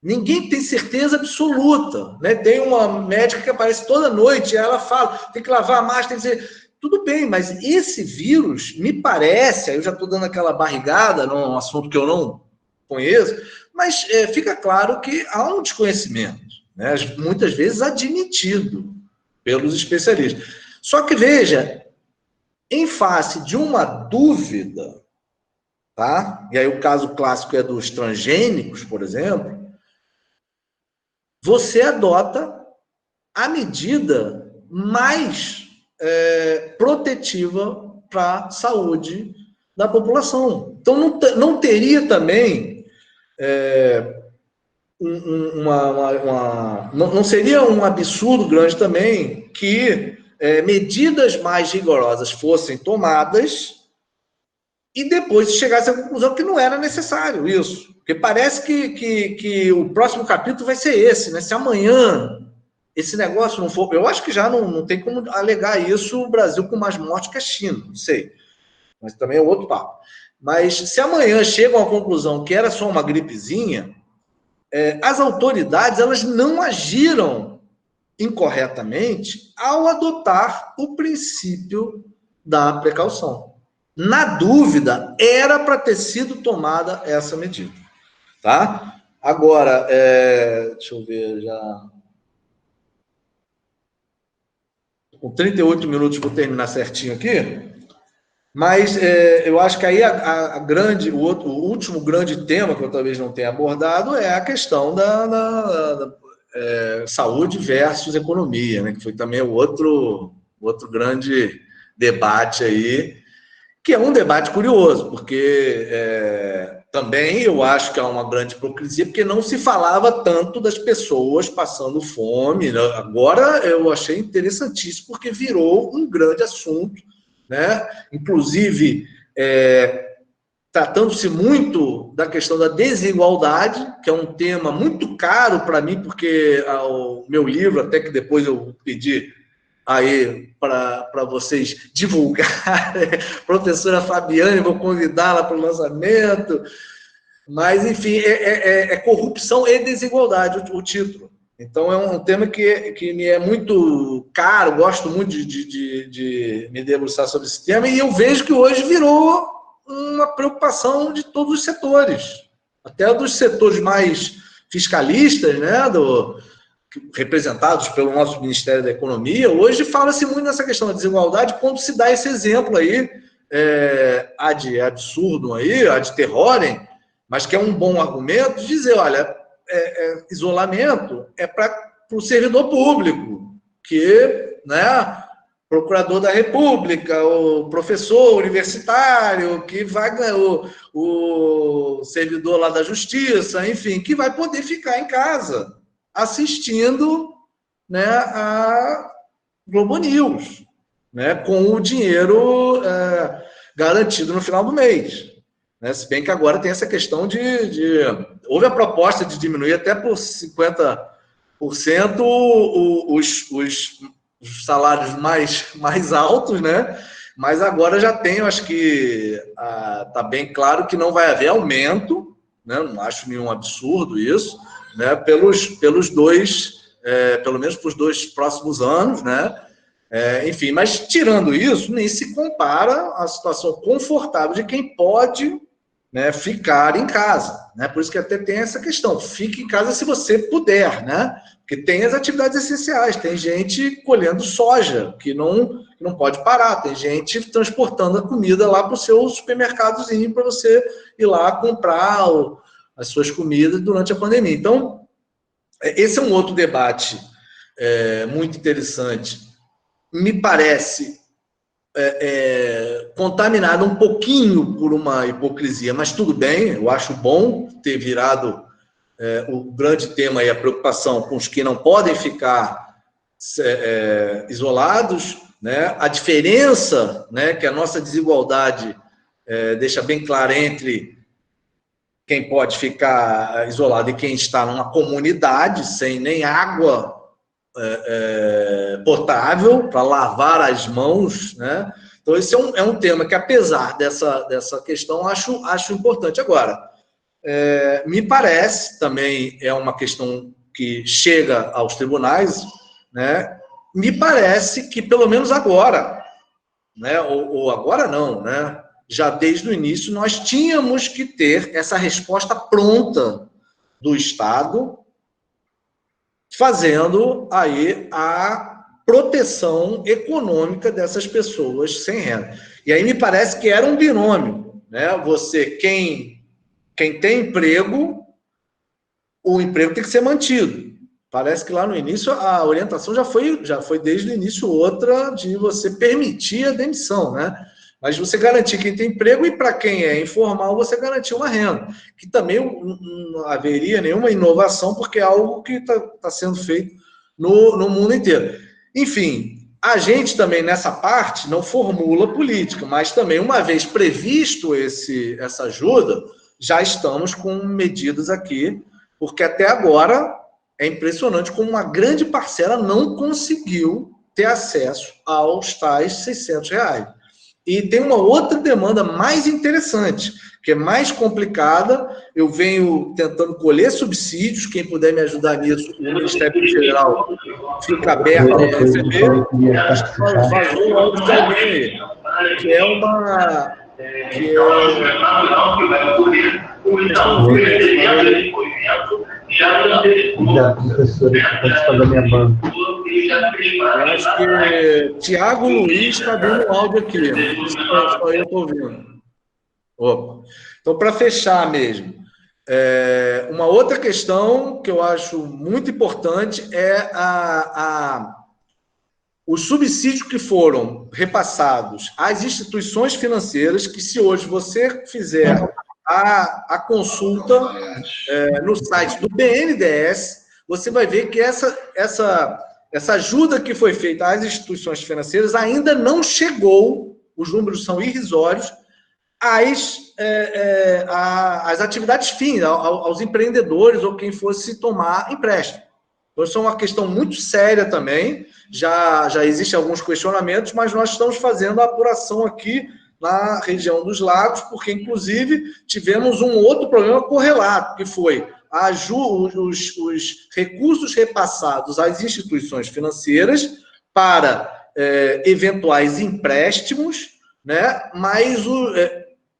Ninguém tem certeza absoluta. Né? Tem uma médica que aparece toda noite e ela fala, tem que lavar a máscara, tem que ser... Tudo bem, mas esse vírus, me parece, aí eu já estou dando aquela barrigada num assunto que eu não conheço, mas fica claro que há um desconhecimento, né? Muitas vezes admitido pelos especialistas. Só que, veja, em face de uma dúvida, tá? E aí o caso clássico é dos transgênicos, por exemplo, você adota a medida mais protetiva para a saúde da população. Então, não teria também não seria um absurdo grande também que medidas mais rigorosas fossem tomadas e depois chegasse à conclusão que não era necessário isso. Porque parece que o próximo capítulo vai ser esse, né? Se amanhã esse negócio não for... Eu acho que já não tem como alegar isso o Brasil com mais mortes que a China, não sei. Mas também é outro papo. Mas se amanhã chegam à conclusão que era só uma gripezinha, as autoridades elas não agiram incorretamente ao adotar o princípio da precaução. Na dúvida, era para ter sido tomada essa medida. Tá? Agora, deixa eu ver, já... Com 38 minutos vou terminar certinho aqui. Mas eu acho que aí o último grande tema que eu talvez não tenha abordado é a questão da saúde versus economia, né? Que foi também o outro grande debate aí, que é um debate curioso, porque também eu acho que há uma grande hipocrisia, porque não se falava tanto das pessoas passando fome, né? Agora eu achei interessantíssimo, porque virou um grande assunto, né? Inclusive, tratando-se muito da questão da desigualdade, que é um tema muito caro para mim, porque o meu livro, até que depois eu pedi aí para vocês divulgarem, professora Fabiane, vou convidá-la para o lançamento, mas, enfim, corrupção e desigualdade o título. Então, é um tema que me é muito caro, gosto muito de me debruçar sobre esse tema, e eu vejo que hoje virou uma preocupação de todos os setores, até dos setores mais fiscalistas, né, representados pelo nosso Ministério da Economia. Hoje fala-se muito nessa questão da desigualdade, quando se dá esse exemplo aí, ad absurdum aí, ad terrorem, mas que é um bom argumento, de dizer, olha, isolamento é para o servidor público, que, né, procurador da República, o professor universitário, que vai ganhar o servidor lá da Justiça, enfim, que vai poder ficar em casa assistindo, né, a Globo News, né, com o dinheiro garantido no final do mês. Né? Se bem que agora tem essa questão houve a proposta de diminuir até por 50% os salários mais altos, né? Mas agora já tem, eu acho que está bem claro que não vai haver aumento, né? Não acho nenhum absurdo isso, né? Pelos dois, pelo menos para os 2 próximos anos, né? Enfim, mas tirando isso, nem se compara a situação confortável de quem pode, né, ficar em casa, né? Por isso que até tem essa questão, fique em casa se você puder, né? Porque tem as atividades essenciais, tem gente colhendo soja, que não pode parar, tem gente transportando a comida lá para o seu supermercadozinho para você ir lá comprar as suas comidas durante a pandemia. Então, esse é um outro debate muito interessante. Me parece contaminado um pouquinho por uma hipocrisia, mas tudo bem, eu acho bom ter virado o grande tema aí, a preocupação com os que não podem ficar isolados, né? A diferença, né, que a nossa desigualdade deixa bem clara entre quem pode ficar isolado e quem está numa comunidade sem nem água potável para lavar as mãos, né? Então, esse é um tema que, apesar dessa questão, acho importante. Agora, me parece, também é uma questão que chega aos tribunais, né? Me parece que, pelo menos agora, né? Ou agora não, né? Já desde o início, nós tínhamos que ter essa resposta pronta do Estado, fazendo aí a proteção econômica dessas pessoas sem renda. E aí me parece que era um binômio, né? Quem tem emprego, o emprego tem que ser mantido. Parece que lá no início a orientação já foi desde o início outra de você permitir a demissão, né? Mas você garantir quem tem emprego e para quem é informal você garantir uma renda, que também não haveria nenhuma inovação, porque é algo que está sendo feito no mundo inteiro. Enfim, A gente também, nessa parte, não formula política, mas também, uma vez previsto essa ajuda, já estamos com medidas aqui, porque até agora é impressionante como uma grande parcela não conseguiu ter acesso aos tais R$ 600. E tem uma outra demanda mais interessante, que é mais complicada. Eu venho tentando colher subsídios, quem puder me ajudar nisso, o Ministério Federal fica aberto a receber. Acho que vazou o áudio de alguém aí, que é uma... Professora, participar da minha banca. Eu acho que Tiago Luiz está dando áudio aqui. Só eu estou ouvindo. Opa. Então, para fechar mesmo, uma outra questão que eu acho muito importante é os subsídios que foram repassados às instituições financeiras, que se hoje você fizer a consulta no site do BNDES, você vai ver que essa ajuda que foi feita às instituições financeiras ainda não chegou, os números são irrisórios, às atividades fins, aos empreendedores ou quem fosse tomar empréstimo. Então, isso é uma questão muito séria também, já existem alguns questionamentos, mas nós estamos fazendo a apuração aqui na região dos lagos, porque, inclusive, tivemos um outro problema correlato, que foi os recursos repassados às instituições financeiras para eventuais empréstimos, né? Mas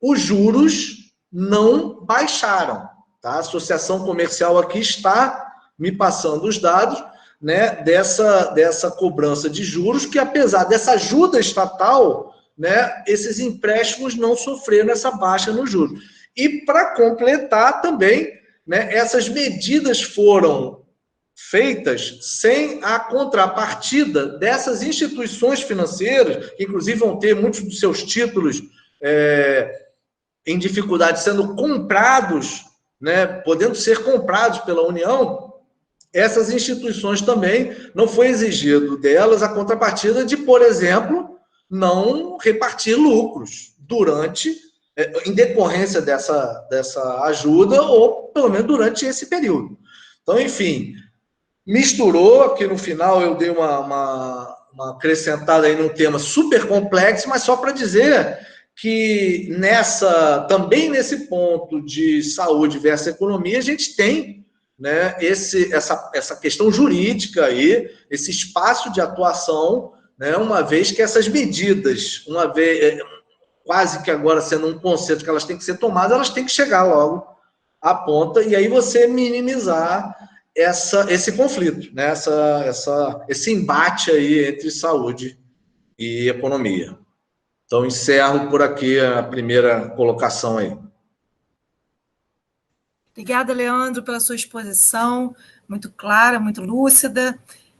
os juros não baixaram. Tá? A Associação Comercial aqui está me passando os dados, né, dessa cobrança de juros, que apesar dessa ajuda estatal, né, esses empréstimos não sofreram essa baixa no juros. E para completar também, né, essas medidas foram feitas sem a contrapartida dessas instituições financeiras, que inclusive vão ter muitos dos seus títulos em dificuldade sendo comprados, né, podendo ser comprados pela União. Essas instituições também não foi exigido delas a contrapartida de, por exemplo, não repartir lucros em decorrência dessa ajuda, ou pelo menos durante esse período. Então, enfim, misturou, aqui no final eu dei uma acrescentada aí num tema super complexo, mas só para dizer que também nesse ponto de saúde versus economia, a gente tem, né, essa questão jurídica aí, esse espaço de atuação, né, uma vez que essas medidas, quase que agora sendo um conceito que elas têm que ser tomadas, elas têm que chegar logo à ponta, e aí você minimizar esse conflito, né, esse embate aí entre saúde e economia. Então, encerro por aqui a primeira colocação aí. Obrigada, Leandro, pela sua exposição, muito clara, muito lúcida.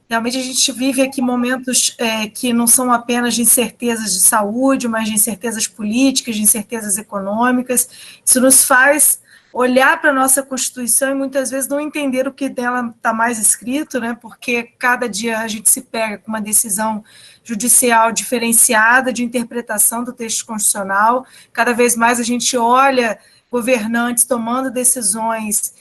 Realmente a gente vive aqui momentos que não são apenas de incertezas de saúde, mas de incertezas políticas, de incertezas econômicas. Isso nos faz olhar para a nossa Constituição e muitas vezes não entender o que dela está mais escrito, né? Porque cada dia a gente se pega com uma decisão judicial diferenciada de interpretação do texto constitucional, cada vez mais a gente olha governantes tomando decisões,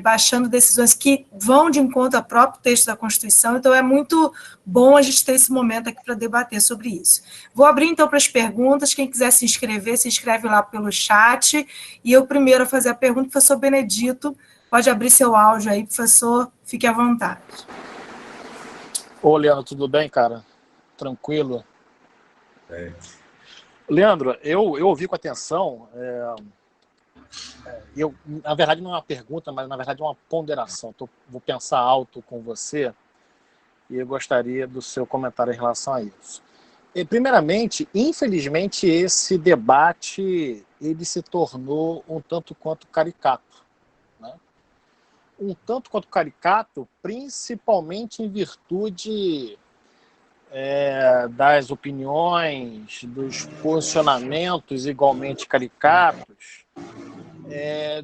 baixando decisões que vão de encontro ao próprio texto da Constituição, então é muito bom a gente ter esse momento aqui para debater sobre isso. Vou abrir então para as perguntas, quem quiser se inscreve lá pelo chat, e eu primeiro a fazer a pergunta, professor Benedito, pode abrir seu áudio aí, professor, fique à vontade. Ô, Leandro, tudo bem, cara? Tranquilo? Leandro, eu ouvi com atenção... na verdade, não é uma pergunta, mas na verdade é uma ponderação. Vou pensar alto com você e eu gostaria do seu comentário em relação a isso. Primeiramente, infelizmente, esse debate ele se tornou um tanto quanto caricato, né? Um tanto quanto caricato, principalmente em virtude das opiniões, dos posicionamentos igualmente caricatos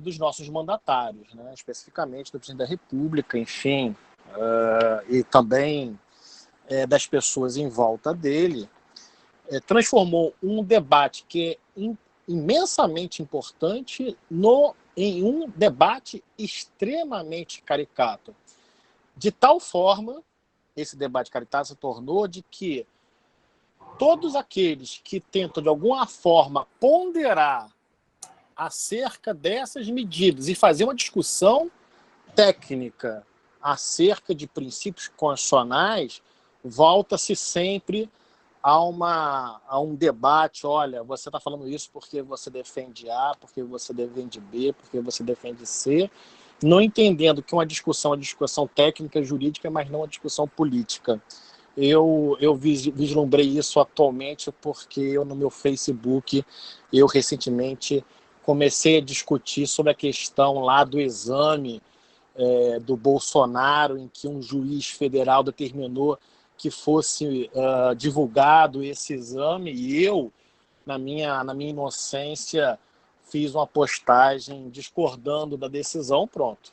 dos nossos mandatários, né? Especificamente do presidente da República, enfim, e também das pessoas em volta dele, transformou um debate que é imensamente importante em um debate extremamente caricato. De tal forma, esse debate caricato se tornou de que todos aqueles que tentam, de alguma forma, ponderar acerca dessas medidas e fazer uma discussão técnica acerca de princípios constitucionais, volta-se sempre a um debate. Olha, você está falando isso porque você defende A, porque você defende B, porque você defende C, não entendendo que uma discussão é uma discussão técnica, jurídica, mas não uma discussão política. Eu vislumbrei isso atualmente porque no meu Facebook, eu recentemente comecei a discutir sobre a questão lá do exame do Bolsonaro, em que um juiz federal determinou que fosse divulgado esse exame, e eu, na minha inocência, fiz uma postagem discordando da decisão, pronto.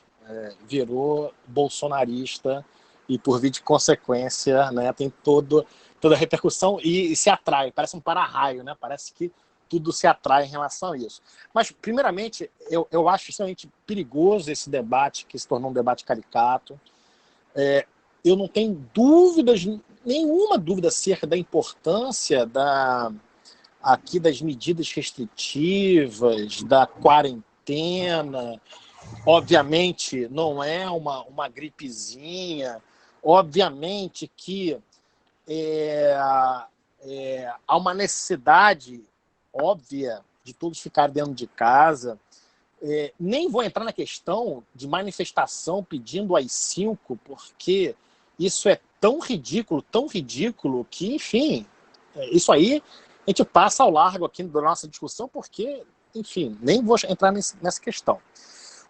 Virou bolsonarista e, por via de consequência, né, tem toda a repercussão e se atrai, parece um para-raio, né? Parece que tudo se atrai em relação a isso. Mas, primeiramente, eu acho extremamente perigoso esse debate, que se tornou um debate caricato. Eu não tenho nenhuma dúvida acerca da importância aqui das medidas restritivas, da quarentena. Obviamente, não é uma gripezinha. Obviamente que há uma necessidade óbvia de todos ficarem dentro de casa. Nem vou entrar na questão de manifestação pedindo AI-5, porque isso é tão ridículo, que, enfim, isso aí a gente passa ao largo aqui da nossa discussão, porque, enfim, nem vou entrar nessa questão.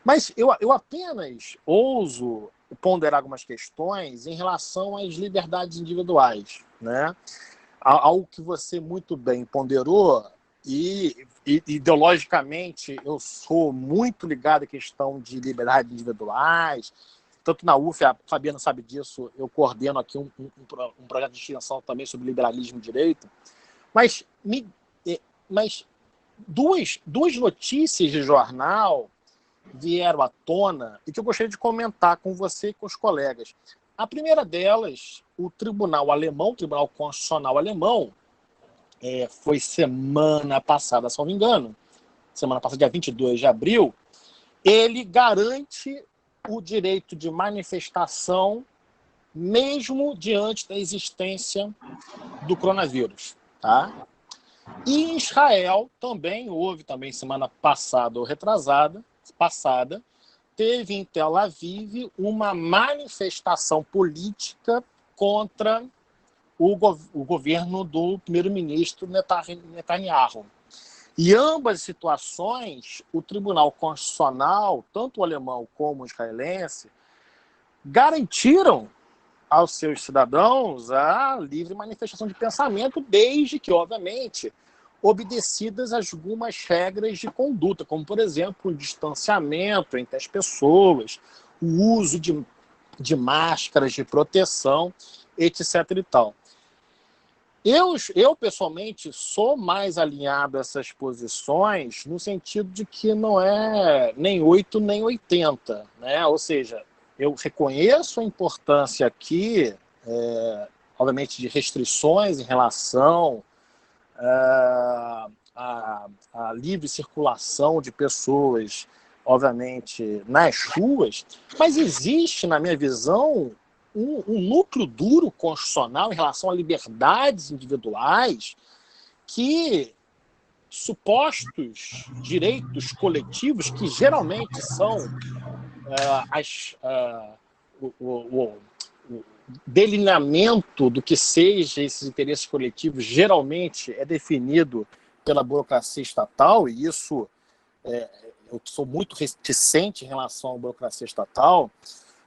Mas eu apenas ouso ponderar algumas questões em relação às liberdades individuais, né? Algo que você muito bem ponderou, e ideologicamente eu sou muito ligado à questão de liberdades individuais, tanto na UF, a Fabiana sabe disso, eu coordeno aqui um projeto de extensão também sobre liberalismo e direito, mas duas notícias de jornal vieram à tona e que eu gostaria de comentar com você e com os colegas. A primeira delas, o Tribunal Constitucional Alemão, foi semana passada, se não me engano, semana passada, dia 22 de abril, ele garante o direito de manifestação mesmo diante da existência do coronavírus. Tá? E em Israel também houve, semana passada ou passada, teve em Tel Aviv uma manifestação política contra o governo do primeiro-ministro Netanyahu. E ambas situações, o Tribunal Constitucional, tanto o alemão como o israelense, garantiram aos seus cidadãos a livre manifestação de pensamento, desde que, obviamente, obedecidas algumas regras de conduta, como, por exemplo, o distanciamento entre as pessoas, o uso de máscaras de proteção, etc. e tal. Eu, pessoalmente, sou mais alinhado a essas posições no sentido de que não é nem 8 nem 80, né? Ou seja, eu reconheço a importância aqui, obviamente, de restrições em relação à livre circulação de pessoas, obviamente, nas ruas, mas existe, na minha visão, um núcleo duro constitucional em relação a liberdades individuais que supostos direitos coletivos, que geralmente são o delineamento do que seja esses interesses coletivos, geralmente é definido pela burocracia estatal, e isso eu sou muito reticente em relação à burocracia estatal.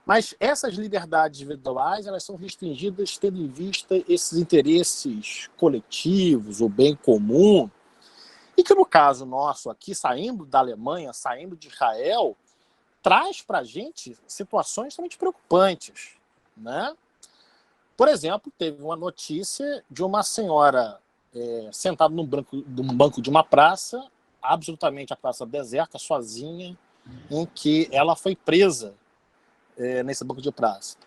Mas essas liberdades individuais, elas são restringidas tendo em vista esses interesses coletivos, o bem comum, e que no caso nosso aqui, saindo da Alemanha, saindo de Israel, traz para a gente situações extremamente preocupantes, né? Por exemplo, teve uma notícia de uma senhora sentada num banco de uma praça, absolutamente a praça deserta, sozinha, em que ela foi presa nesse banco de praça.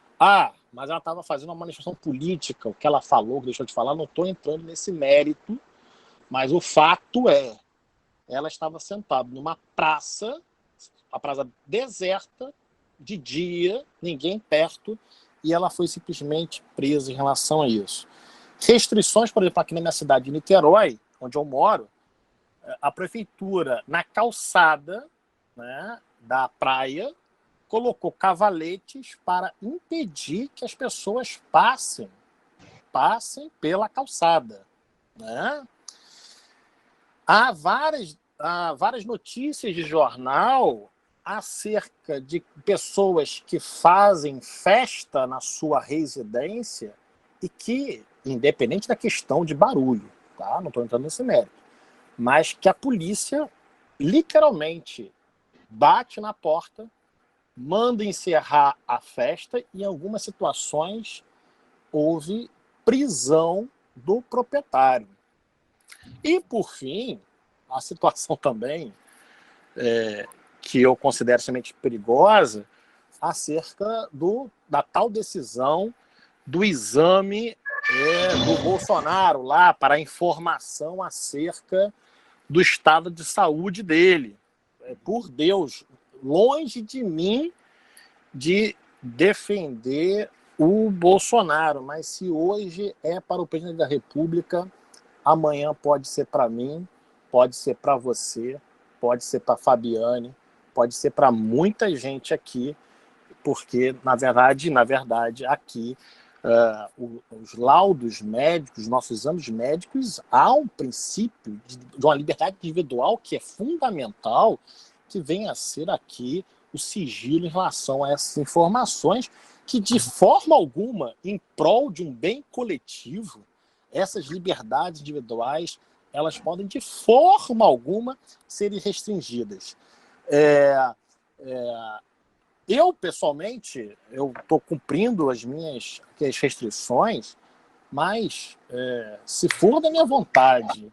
Mas ela estava fazendo uma manifestação política, o que ela falou, que deixou de falar, não estou entrando nesse mérito, mas o fato é, ela estava sentada numa praça, a praça deserta, de dia, ninguém perto, e ela foi simplesmente presa em relação a isso. Restrições, por exemplo, aqui na minha cidade de Niterói, onde eu moro, a prefeitura, na calçada, né, da praia, colocou cavaletes para impedir que as pessoas passem pela calçada, né? Há várias notícias de jornal acerca de pessoas que fazem festa na sua residência e que, independente da questão de barulho, tá? Não estou entrando nesse mérito, mas que a polícia literalmente bate na porta, manda encerrar a festa e, em algumas situações, houve prisão do proprietário. E, por fim, a situação também, que eu considero extremamente perigosa, acerca da tal decisão do exame do Bolsonaro lá para a informação acerca do estado de saúde dele. Por Deus, longe de mim de defender o Bolsonaro, mas se hoje é para o presidente da República, amanhã pode ser para mim, pode ser para você, pode ser para Fabiane, pode ser para muita gente aqui, porque, na verdade, aqui, os laudos médicos, nossos exames médicos, há um princípio de uma liberdade individual que é fundamental, que vem a ser aqui o sigilo em relação a essas informações que, de forma alguma, em prol de um bem coletivo, essas liberdades individuais, elas podem, de forma alguma, serem restringidas. Eu, pessoalmente, eu estou cumprindo as minhas restrições, mas, se for da minha vontade,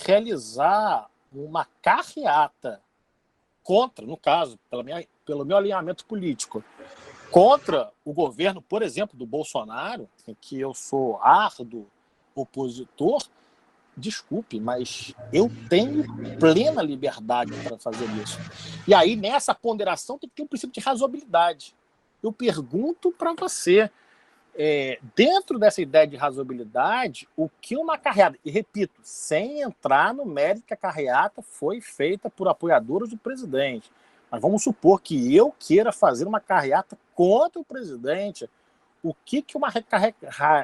realizar uma carreata contra, no caso, pelo meu alinhamento político, contra o governo, por exemplo, do Bolsonaro, em que eu sou árduo opositor, desculpe, mas eu tenho plena liberdade para fazer isso. E aí, nessa ponderação, tem que ter um princípio de razoabilidade. Eu pergunto para você, dentro dessa ideia de razoabilidade, o que uma carreata, e repito, sem entrar no mérito que a carreata foi feita por apoiadores do presidente, mas vamos supor que eu queira fazer uma carreata contra o presidente, o que uma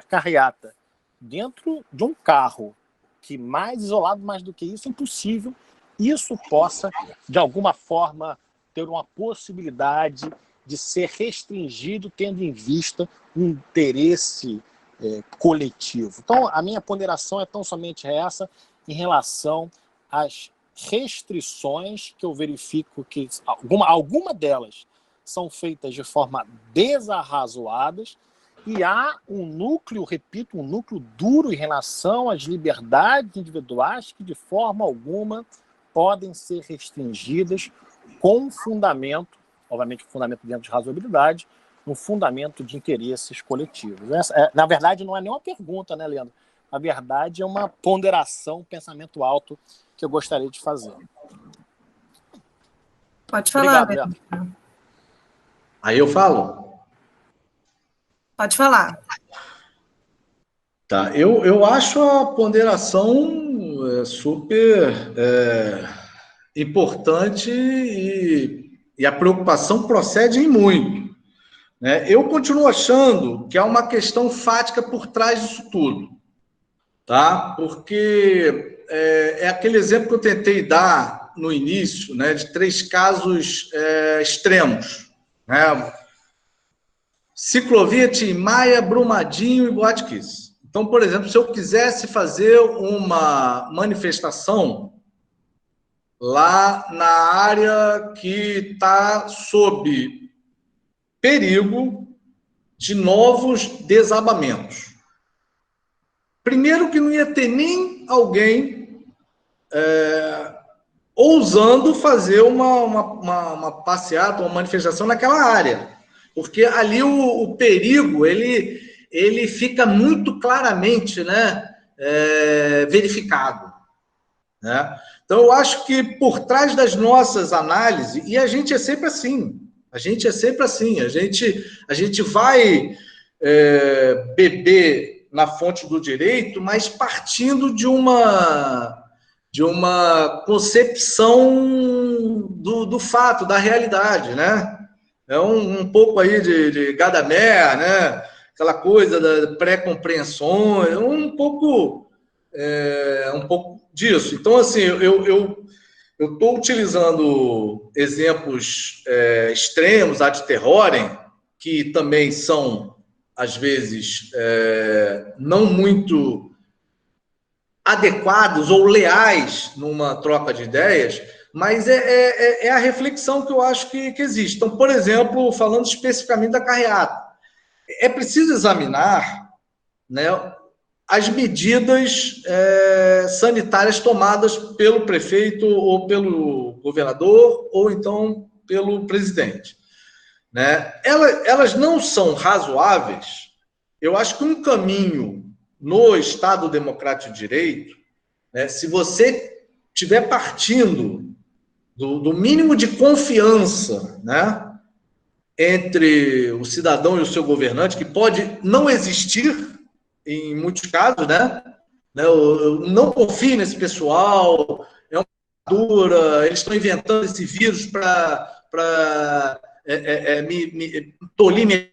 carreata dentro de um carro, que mais isolado mais do que isso, é impossível, isso possa, de alguma forma, ter uma possibilidade de ser restringido, tendo em vista um interesse coletivo. Então, a minha ponderação é tão somente essa em relação às restrições que eu verifico que alguma delas são feitas de forma desarrazoadas, e há um núcleo, repito, um núcleo duro em relação às liberdades individuais que, de forma alguma, podem ser restringidas com um fundamento, obviamente um fundamento dentro de razoabilidade, um fundamento de interesses coletivos. Na verdade, não é nenhuma pergunta, né, Leandro? Na verdade, é uma ponderação, um pensamento alto que eu gostaria de fazer. Pode falar, obrigado, Leandro. Aí eu falo? Pode falar. Tá, eu acho a ponderação super importante e a preocupação procede em muito. Né? Eu continuo achando que há uma questão fática por trás disso tudo. Tá? Porque é aquele exemplo que eu tentei dar no início, né, de 3 casos extremos. Né? Ciclovia Tim Maia, Brumadinho e Boate Kiss. Então, por exemplo, se eu quisesse fazer uma manifestação lá na área que está sob perigo, de novos desabamentos. Primeiro que não ia ter nem alguém ousando fazer uma passeata, uma manifestação naquela área, porque ali o perigo ele fica muito claramente, né, verificado, né? Então, eu acho que por trás das nossas análises, e a gente é sempre assim, a gente vai beber na fonte do direito, mas partindo de uma concepção do fato, da realidade, né? É um pouco aí de Gadamer, né? Aquela coisa da pré-compreensões, um pouco disso. Então, assim, eu estou utilizando exemplos extremos, ad terrorem, que também são, às vezes, não muito adequados ou leais numa troca de ideias, mas é a reflexão que eu acho que existe. Então, por exemplo, falando especificamente da carreata, é preciso examinar, né, as medidas sanitárias tomadas pelo prefeito ou pelo governador ou então pelo presidente, né? Elas não são razoáveis. Eu acho que um caminho no Estado Democrático de Direito, né, se você estiver partindo do mínimo de confiança, né, entre o cidadão e o seu governante, que pode não existir em muitos casos, né? Eu não confio nesse pessoal, é uma dura, eles estão inventando esse vírus para me tolir minha.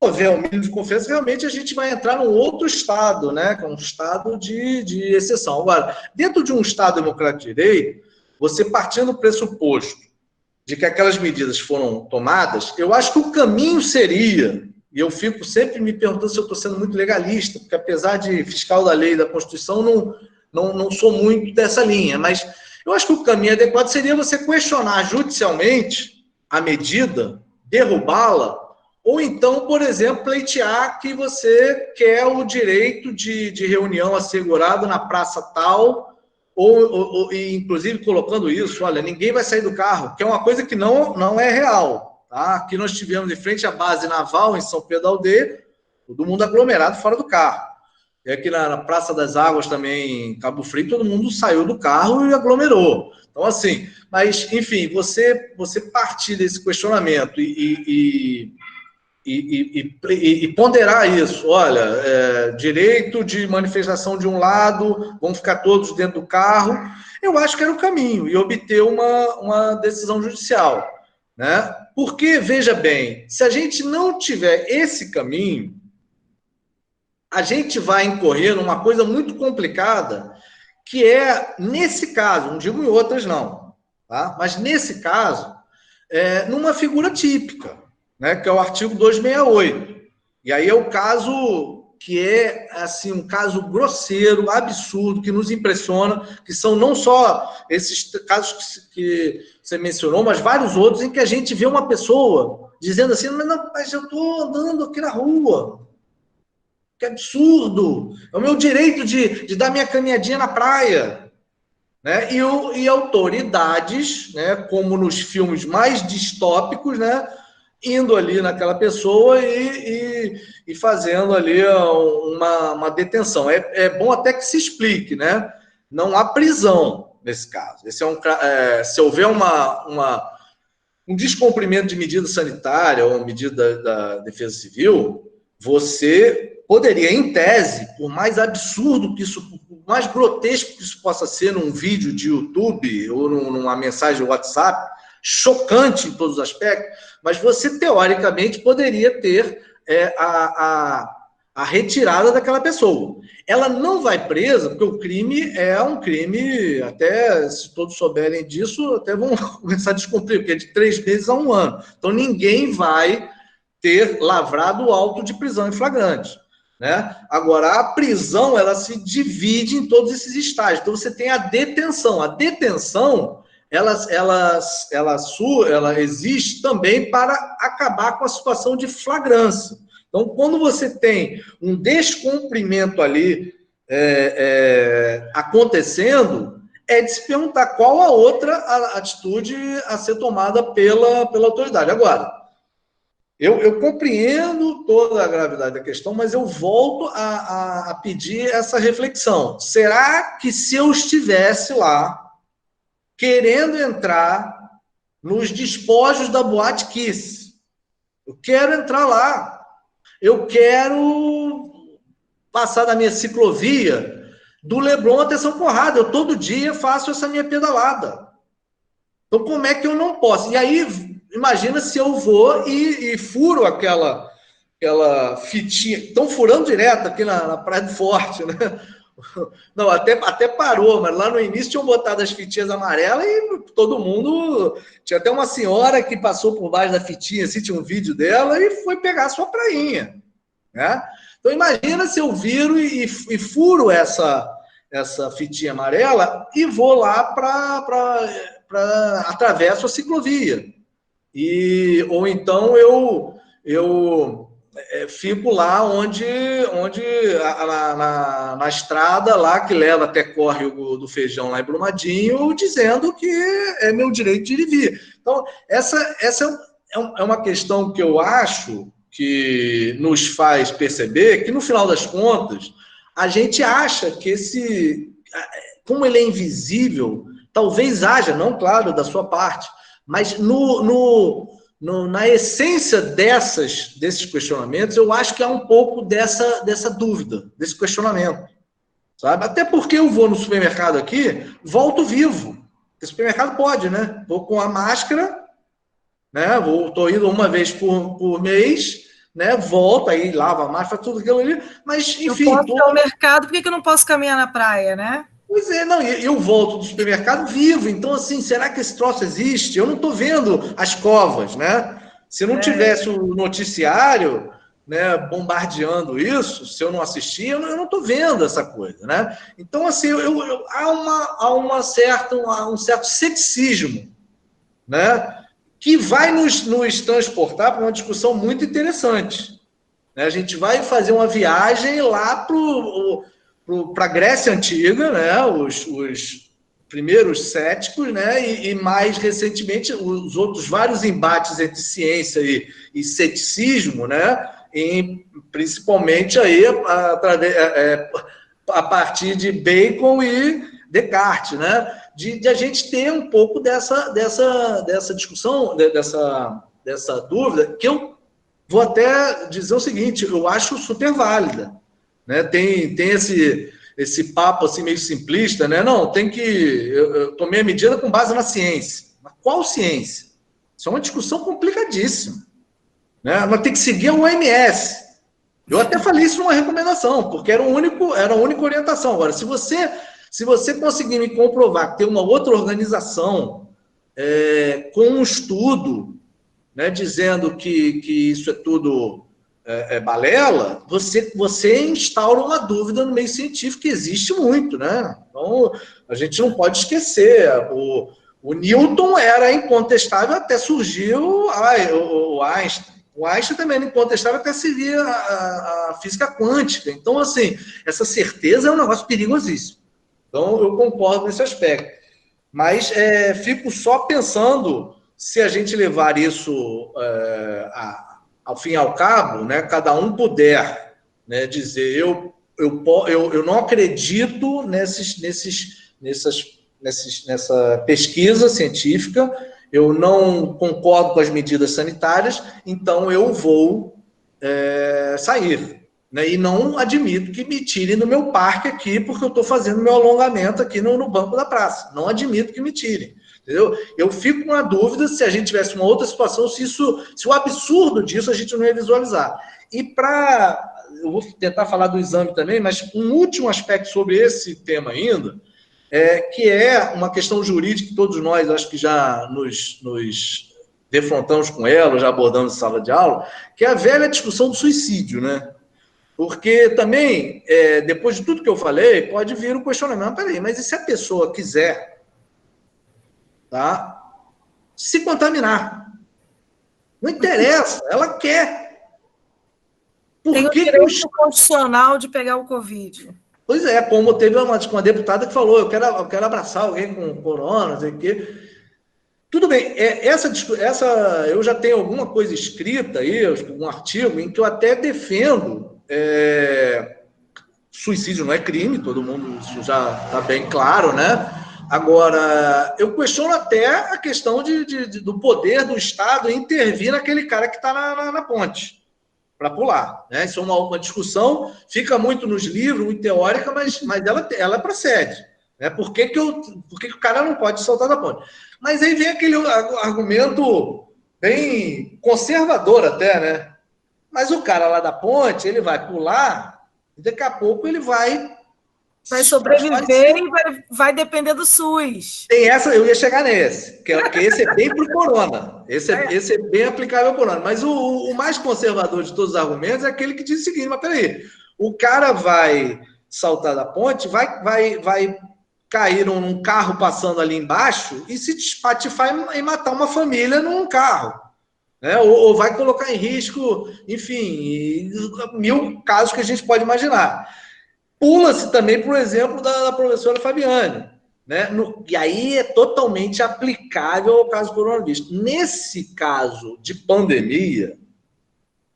Se houver um mínimo de confiança, realmente a gente vai entrar num outro estado, né? Que é um estado de exceção. Agora, dentro de um Estado democrático de direito, você partindo do pressuposto de que aquelas medidas foram tomadas, eu acho que o caminho seria, e eu fico sempre me perguntando se eu estou sendo muito legalista, porque apesar de fiscal da lei e da Constituição, não sou muito dessa linha, mas eu acho que o caminho adequado seria você questionar judicialmente a medida, derrubá-la, ou então, por exemplo, pleitear que você quer o direito de reunião assegurado na praça tal, ou inclusive colocando isso, olha, ninguém vai sair do carro, que é uma coisa que não é real. Tá? Aqui nós tivemos em frente à base naval, em São Pedro da Aldeia, todo mundo aglomerado fora do carro. E aqui na Praça das Águas também, em Cabo Frio, todo mundo saiu do carro e aglomerou. Então, assim, mas, enfim, você partir desse questionamento e ponderar isso, olha, direito de manifestação de um lado, vão ficar todos dentro do carro, eu acho que era o caminho, e obter uma decisão judicial, né? Porque, veja bem, se a gente não tiver esse caminho, a gente vai incorrer numa coisa muito complicada, que é, nesse caso, não digo em outras não, tá? Mas nesse caso, numa figura típica, né, que é o artigo 268. E aí é o caso que é assim, um caso grosseiro, absurdo, que nos impressiona, que são não só esses casos que você mencionou, mas vários outros em que a gente vê uma pessoa dizendo assim, mas eu estou andando aqui na rua. Que absurdo! É o meu direito de dar minha caminhadinha na praia. Né? E autoridades, né, como nos filmes mais distópicos, né, indo ali naquela pessoa e fazendo ali uma detenção. É bom até que se explique, né? Não há prisão nesse caso. Se houver um descumprimento de medida sanitária ou medida da Defesa Civil, você poderia, em tese, por mais absurdo que isso, por mais grotesco que isso possa ser num vídeo de YouTube ou numa mensagem de WhatsApp, chocante em todos os aspectos, mas você, teoricamente, poderia ter a retirada daquela pessoa. Ela não vai presa, porque o crime é um crime, até se todos souberem disso, até vão começar a descumprir, porque é de 3 meses a 1 ano. Então, ninguém vai ter lavrado o auto de prisão em flagrante. Né? Agora, a prisão, ela se divide em todos esses estágios. Então, você tem a detenção. A detenção ela existe também para acabar com a situação de flagrância. Então, quando você tem um descumprimento ali acontecendo, é de se perguntar qual a outra atitude a ser tomada pela autoridade. Agora, eu compreendo toda a gravidade da questão, mas eu volto a pedir essa reflexão. Será que se eu estivesse lá, querendo entrar nos despojos da Boate Kiss, eu quero entrar lá, eu quero passar da minha ciclovia do Leblon até São Conrado, eu todo dia faço essa minha pedalada. Então, como é que eu não posso? E aí, imagina se eu vou e furo aquela fitinha, estão furando direto aqui na Praia do Forte, né? Não, até parou, mas lá no início tinham botado as fitinhas amarelas e todo mundo... Tinha até uma senhora que passou por baixo da fitinha, assim, tinha um vídeo dela e foi pegar a sua prainha, né? Então, imagina se eu viro e furo essa fitinha amarela e vou lá atravesso a ciclovia. Ou então eu fico lá na estrada lá que leva até Córrego do Feijão lá em Brumadinho, dizendo que é meu direito de ir e vir. Então, essa é uma questão que eu acho que nos faz perceber que, no final das contas, a gente acha que como ele é invisível, talvez haja, não, claro, da sua parte, mas na essência desses questionamentos, eu acho que há um pouco dessa dúvida, desse questionamento, sabe? Até porque eu vou no supermercado aqui, volto vivo. Porque supermercado pode, né? Vou com a máscara, né? Estou indo uma vez por mês, né? Volto, aí lavo a máscara, tudo aquilo ali, mas, enfim... Eu posso ir ao mercado, por que eu não posso caminhar na praia, né? Pois é, não, eu volto do supermercado vivo, então, assim, será que esse troço existe? Eu não estou vendo as covas, né? Se não tivesse o noticiário, né, bombardeando isso, se eu não assistir, eu não estou vendo essa coisa, né? Então, assim, há um certo ceticismo, né, que vai nos transportar para uma discussão muito interessante, né? A gente vai fazer uma viagem lá para a Grécia Antiga, né? Os primeiros céticos, né? E mais recentemente os outros vários embates entre ciência e ceticismo, né? Principalmente aí a partir de Bacon e Descartes, né? De a gente ter um pouco dessa discussão, dessa dúvida, que eu vou até dizer o seguinte, eu acho super válida, né? Tem esse papo assim meio simplista, né? Não, eu tomei a medida com base na ciência. Mas qual ciência? Isso é uma discussão complicadíssima, né? Nós temos que seguir a OMS. Eu até falei isso numa recomendação, porque era a única orientação. Agora, se você conseguir me comprovar que tem uma outra organização com um estudo, né, dizendo que isso é tudo balela, você instaura uma dúvida no meio científico que existe muito, né? Então, a gente não pode esquecer. O Newton era incontestável até surgiu o Einstein. O Einstein também era incontestável até se via a física quântica. Então, assim, essa certeza é um negócio perigosíssimo. Então, eu concordo nesse aspecto. Mas fico só pensando se a gente levar isso ao fim e ao cabo, né, cada um puder, né, dizer eu não acredito nessa pesquisa científica, eu não concordo com as medidas sanitárias, então eu vou sair. Né, e não admito que me tirem do meu parque aqui, porque eu estou fazendo meu alongamento aqui no banco da praça. Não admito que me tirem. Entendeu? Eu fico com a dúvida se a gente tivesse uma outra situação, se o absurdo disso a gente não ia visualizar. E eu vou tentar falar do exame também, mas um último aspecto sobre esse tema ainda, que é uma questão jurídica que todos nós acho que já nos defrontamos com ela, já abordamos em sala de aula, que é a velha discussão do suicídio, né? Porque também, depois de tudo que eu falei, pode vir o questionamento, peraí, mas e se a pessoa quiser tá? Se contaminar. Não interessa, ela quer. Tem o direito constitucional de pegar o Covid. Pois é, como teve uma deputada que falou, eu quero abraçar alguém com corona, não sei o quê. Tudo bem, essa eu já tenho alguma coisa escrita aí, um artigo, em que eu até defendo suicídio não é crime, todo mundo, isso já está bem claro, né? Agora, eu questiono até a questão do poder do Estado intervir naquele cara que está na ponte, para pular, né? Isso é uma discussão, fica muito nos livros, muito teórica, mas ela procede. Né? Por que o cara não pode saltar da ponte? Mas aí vem aquele argumento bem conservador até, né? Mas o cara lá da ponte, ele vai pular e daqui a pouco ele vai sobreviver e vai depender do SUS. Tem essa, eu ia chegar nesse, que esse é bem para o corona. Esse é bem aplicável ao corona. Mas o mais conservador de todos os argumentos é aquele que diz o seguinte, mas peraí, o cara vai saltar da ponte, vai cair num carro passando ali embaixo e se despatifar e matar uma família num carro. Né? Ou vai colocar em risco, enfim, 1000 casos que a gente pode imaginar. Pula-se também, por exemplo, da professora Fabiane. Né? E aí é totalmente aplicável ao caso do coronavírus. Nesse caso de pandemia,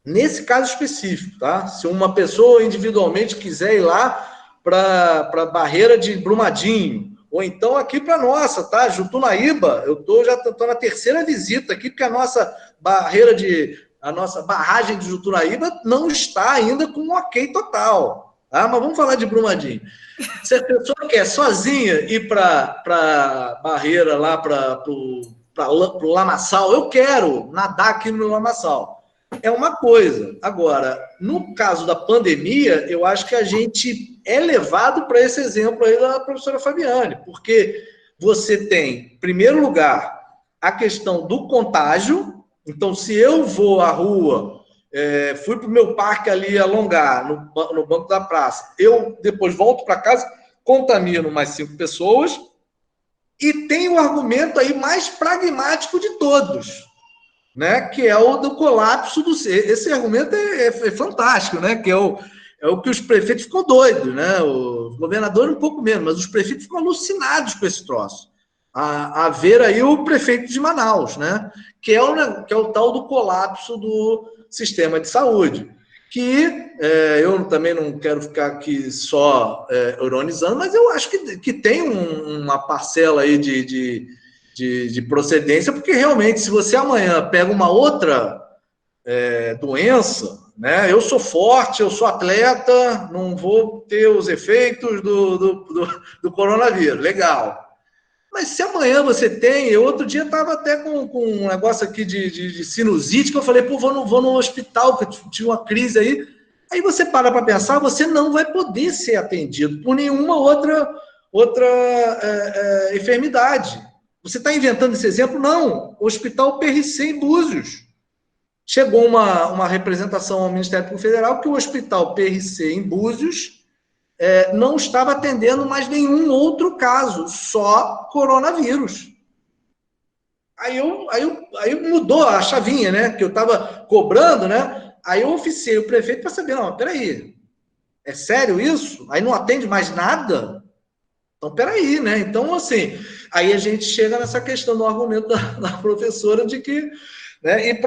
nesse caso específico, tá? Se uma pessoa individualmente quiser ir lá para a barreira de Brumadinho, ou então aqui para a nossa, tá? Jutunaíba, eu já estou na terceira visita aqui, porque a nossa barragem de Jutunaíba não está ainda com um ok total. Tá? Mas vamos falar de Brumadinho. Se a pessoa quer sozinha ir para a barreira lá, para o lamaçal, eu quero nadar aqui no lamaçal. É uma coisa. Agora, no caso da pandemia, eu acho que a gente é levado para esse exemplo aí da professora Fabiane, porque você tem, em primeiro lugar, a questão do contágio. Então, se eu vou à rua, fui para o meu parque ali alongar, no banco da praça, eu depois volto para casa, contamino mais 5 pessoas, e tem o argumento aí mais pragmático de todos, né, que é o do colapso do... Esse argumento é fantástico, né, que é o que os prefeitos ficam doidos, né, o governador um pouco menos, mas os prefeitos ficam alucinados com esse troço. A ver aí o prefeito de Manaus, né, que é o tal do colapso do sistema de saúde, que eu também não quero ficar aqui só ironizando, mas eu acho que tem uma parcela aí de procedência, porque realmente, se você amanhã pega uma outra doença, né, eu sou forte, eu sou atleta, não vou ter os efeitos do coronavírus, legal. Mas se amanhã você tem... Eu outro dia estava até com um negócio aqui de sinusite, que eu falei, vou no hospital, porque tinha uma crise aí. Aí você para pensar, você não vai poder ser atendido por nenhuma outra enfermidade. Você está inventando esse exemplo? Não. O Hospital PRC em Búzios. Chegou uma representação ao Ministério Público Federal que o Hospital PRC em Búzios não estava atendendo mais nenhum outro caso, só coronavírus. Aí mudou a chavinha, né? Que eu estava cobrando, né? Aí eu oficiei o prefeito para saber, não, peraí, é sério isso? Aí não atende mais nada? Então, peraí, né? Então, assim, aí a gente chega nessa questão do argumento da professora de que... Né?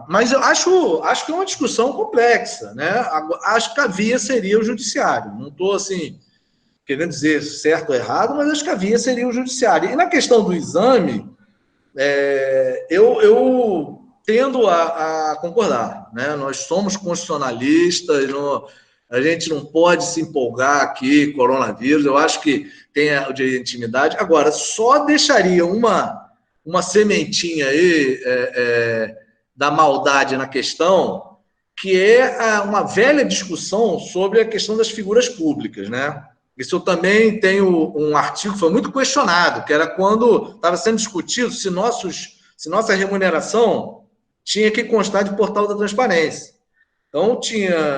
Mas eu acho que é uma discussão complexa, né? Acho que a via seria o judiciário. Não estou assim querendo dizer certo ou errado, mas acho que a via seria o judiciário. E na questão do exame, eu tendo a concordar, né? Nós somos constitucionalistas, a gente não pode se empolgar aqui, coronavírus. Eu acho que tem o direito de intimidade. Agora, só deixaria uma sementinha aí da maldade na questão, que é uma velha discussão sobre a questão das figuras públicas, né? Isso eu também tenho um artigo que foi muito questionado, que era quando estava sendo discutido se nossa remuneração tinha que constar de portal da transparência. Então,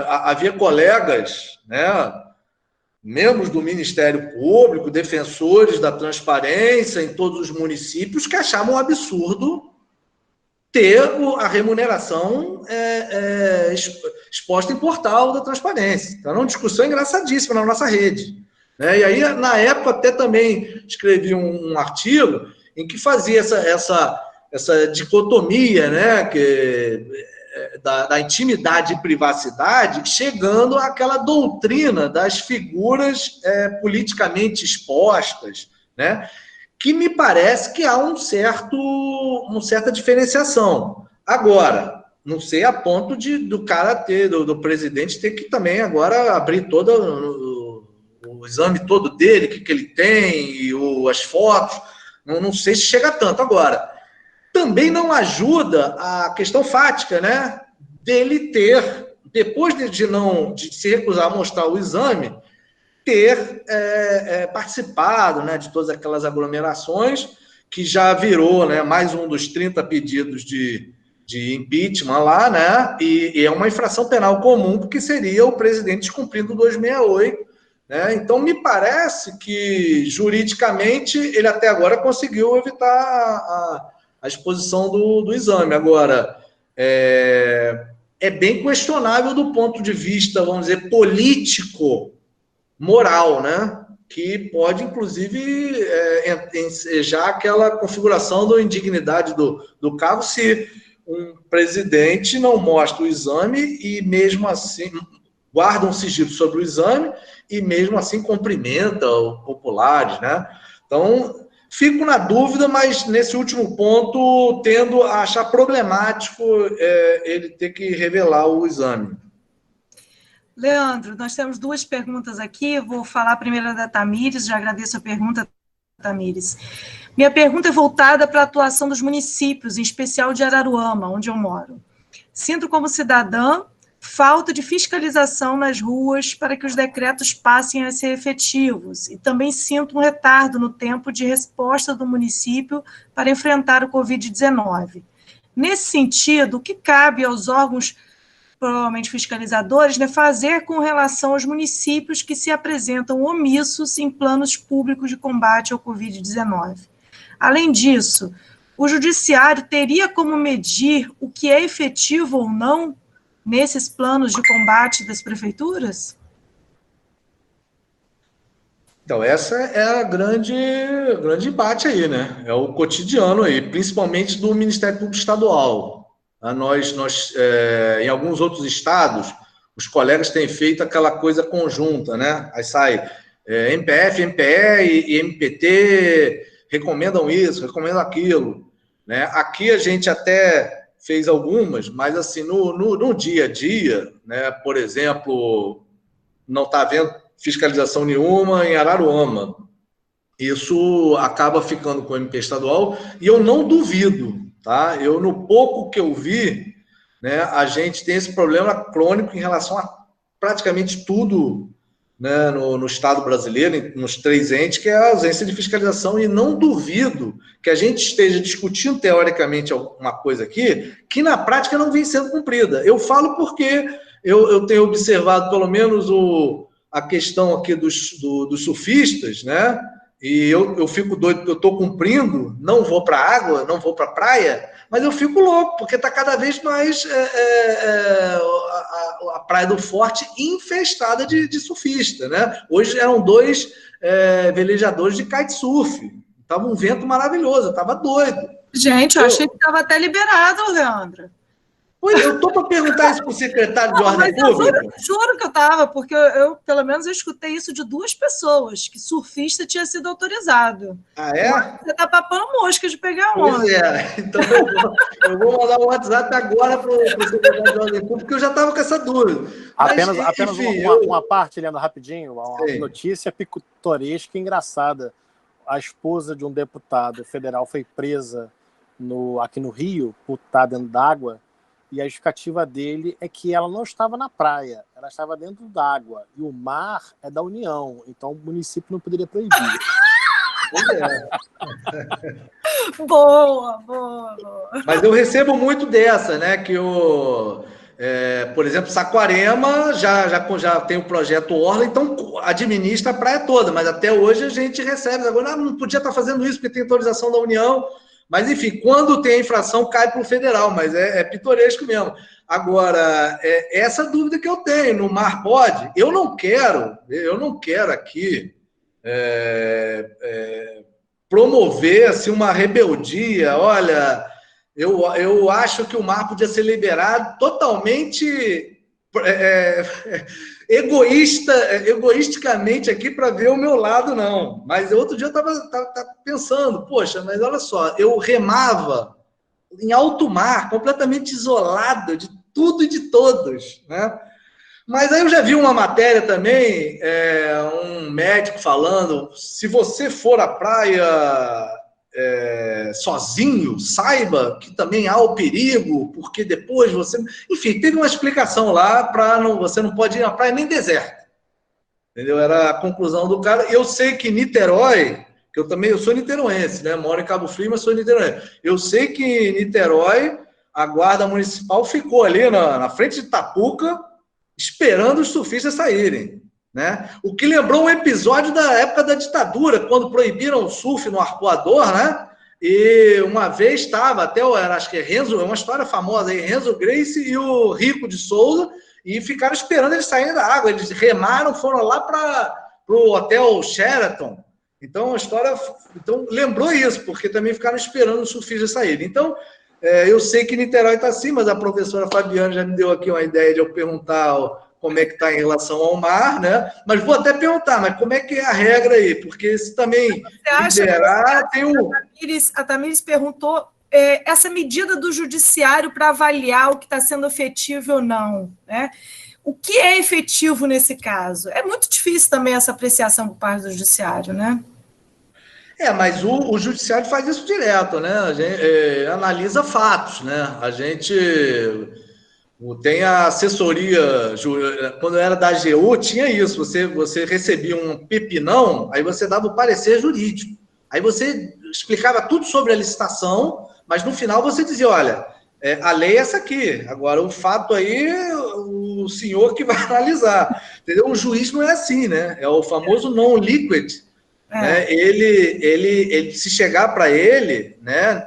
havia colegas, né, membros do Ministério Público, defensores da transparência em todos os municípios, que achavam um absurdo ter a remuneração exposta em portal da transparência. Então, era uma discussão engraçadíssima na nossa rede. Né? E aí, na época, até também escrevi um artigo em que fazia essa dicotomia, né, da intimidade e privacidade, chegando àquela doutrina das figuras politicamente expostas, né, que me parece que há uma certa diferenciação. Agora, não sei a ponto do cara do presidente ter que também agora abrir todo o exame todo dele, o que ele tem, e as fotos, não sei se chega tanto. Agora, também não ajuda a questão fática, né? Dele ter, depois de se recusar a mostrar o exame, ter participado, né, de todas aquelas aglomerações, que já virou, né, mais um dos 30 pedidos de impeachment lá, né? E é uma infração penal comum, porque seria o presidente descumprindo o 268. Né? Então, me parece que, juridicamente, ele até agora conseguiu evitar a exposição do exame. Agora, é bem questionável do ponto de vista, vamos dizer, político, moral, né? Que pode, inclusive, ensejar aquela configuração da indignidade do cargo se um presidente não mostra o exame e, mesmo assim, guarda um sigilo sobre o exame e, mesmo assim, cumprimenta os populares, né? Então, fico na dúvida, mas, nesse último ponto, tendo a achar problemático ele ter que revelar o exame. Leandro, nós temos duas perguntas aqui. Vou falar primeiro da Tamires, já agradeço a pergunta, Tamires. Minha pergunta é voltada para a atuação dos municípios, em especial de Araruama, onde eu moro. Sinto como cidadã falta de fiscalização nas ruas para que os decretos passem a ser efetivos, e também sinto um retardo no tempo de resposta do município para enfrentar o Covid-19. Nesse sentido, o que cabe aos órgãos, provavelmente fiscalizadores, né, fazer com relação aos municípios que se apresentam omissos em planos públicos de combate ao Covid-19? Além disso, o judiciário teria como medir o que é efetivo ou não nesses planos de combate das prefeituras? Então, essa é a grande embate aí, né? É o cotidiano aí, principalmente do Ministério Público Estadual. Em alguns outros estados, os colegas têm feito aquela coisa conjunta, né? Aí sai MPF, MPE e MPT recomendam isso, recomendam aquilo, né? Aqui a gente até fez algumas, mas assim, no dia a dia, né? Por exemplo, não está havendo fiscalização nenhuma em Araruama. Isso acaba ficando com o MP estadual e eu não duvido, tá? Eu, no pouco que eu vi, né, a gente tem esse problema crônico em relação a praticamente tudo, né, no Estado brasileiro, nos 3 entes, que é a ausência de fiscalização, e não duvido que a gente esteja discutindo teoricamente alguma coisa aqui que na prática não vem sendo cumprida. Eu falo porque eu tenho observado pelo menos a questão aqui dos surfistas, né? E eu fico doido porque eu estou cumprindo, não vou para a água, não vou para a praia, mas eu fico louco, porque está cada vez mais a Praia do Forte infestada de surfista, né? Hoje eram 2 velejadores de kitesurf, estava um vento maravilhoso, eu estava doido. Gente, eu achei que estava até liberado, Leandro. Eu estou para perguntar isso para o secretário de Ordem Pública. Juro que eu estava, porque eu, pelo menos, eu escutei isso de 2 pessoas, que surfista tinha sido autorizado. Ah, é? Você está papando mosca de pegar onda. Pois é. Então, eu vou mandar um WhatsApp agora para o secretário de Ordem Pública, porque eu já estava com essa dúvida. Apenas uma parte, Leandro, rapidinho, uma notícia pitoresca e engraçada. A esposa de um deputado federal foi presa aqui no Rio, por estar dentro d'água, e a justificativa dele é que ela não estava na praia, ela estava dentro d'água, e o mar é da União, então o município não poderia proibir. Boa. Mas eu recebo muito dessa, né? Que Por exemplo, Saquarema já tem o projeto Orla, então administra a praia toda, mas até hoje a gente recebe. Agora, não podia estar fazendo isso porque tem autorização da União, mas enfim, quando tem a infração, cai para o federal, mas é pitoresco mesmo. Agora, essa dúvida que eu tenho, no mar pode? Eu não quero aqui promover assim, uma rebeldia, olha... Eu acho que o mar podia ser liberado totalmente egoisticamente aqui para ver o meu lado, não. Mas outro dia eu estava pensando, poxa, mas olha só, eu remava em alto mar, completamente isolado de tudo e de todos, né? Mas aí eu já vi uma matéria também, um médico falando, se você for à praia... sozinho, saiba que também há o perigo, porque depois você... Enfim, teve uma explicação lá para você não pode ir na praia nem deserta. Entendeu? Era a conclusão do cara. Eu sei que Niterói, que eu sou niteroense, né? Moro em Cabo Frio, mas sou niteroense. Eu sei que Niterói, a guarda municipal ficou ali na frente de Tapuca, esperando os surfistas saírem. Né? O que lembrou um episódio da época da ditadura, quando proibiram o surf no arpoador, né? E uma vez estava, acho que é uma história famosa aí, Renzo Grace e o Rico de Souza, e ficaram esperando eles saírem da água. Eles remaram, foram lá para o Hotel Sheraton. Então, a história lembrou isso, porque também ficaram esperando os surfistas saírem. Então, eu sei que Niterói está assim, mas a professora Fabiana já me deu aqui uma ideia de eu perguntar como é que está em relação ao mar, né? Mas vou até perguntar, mas como é que é a regra aí? Porque se também liberar, tem o... A Tamires perguntou essa medida do judiciário para avaliar o que está sendo efetivo ou não, né? O que é efetivo nesse caso? É muito difícil também essa apreciação por parte do judiciário, né? Mas o judiciário faz isso direto, né? A gente analisa fatos, né? A gente... Tem a assessoria, quando eu era da AGU, tinha isso, você recebia um pepinão, aí você dava o parecer jurídico. Aí você explicava tudo sobre a licitação, mas no final você dizia, olha, a lei é essa aqui, agora o fato aí, o senhor que vai analisar. Entendeu? O juiz não é assim, né? É o famoso non-liquid. Né? Ele, se chegar para ele, né?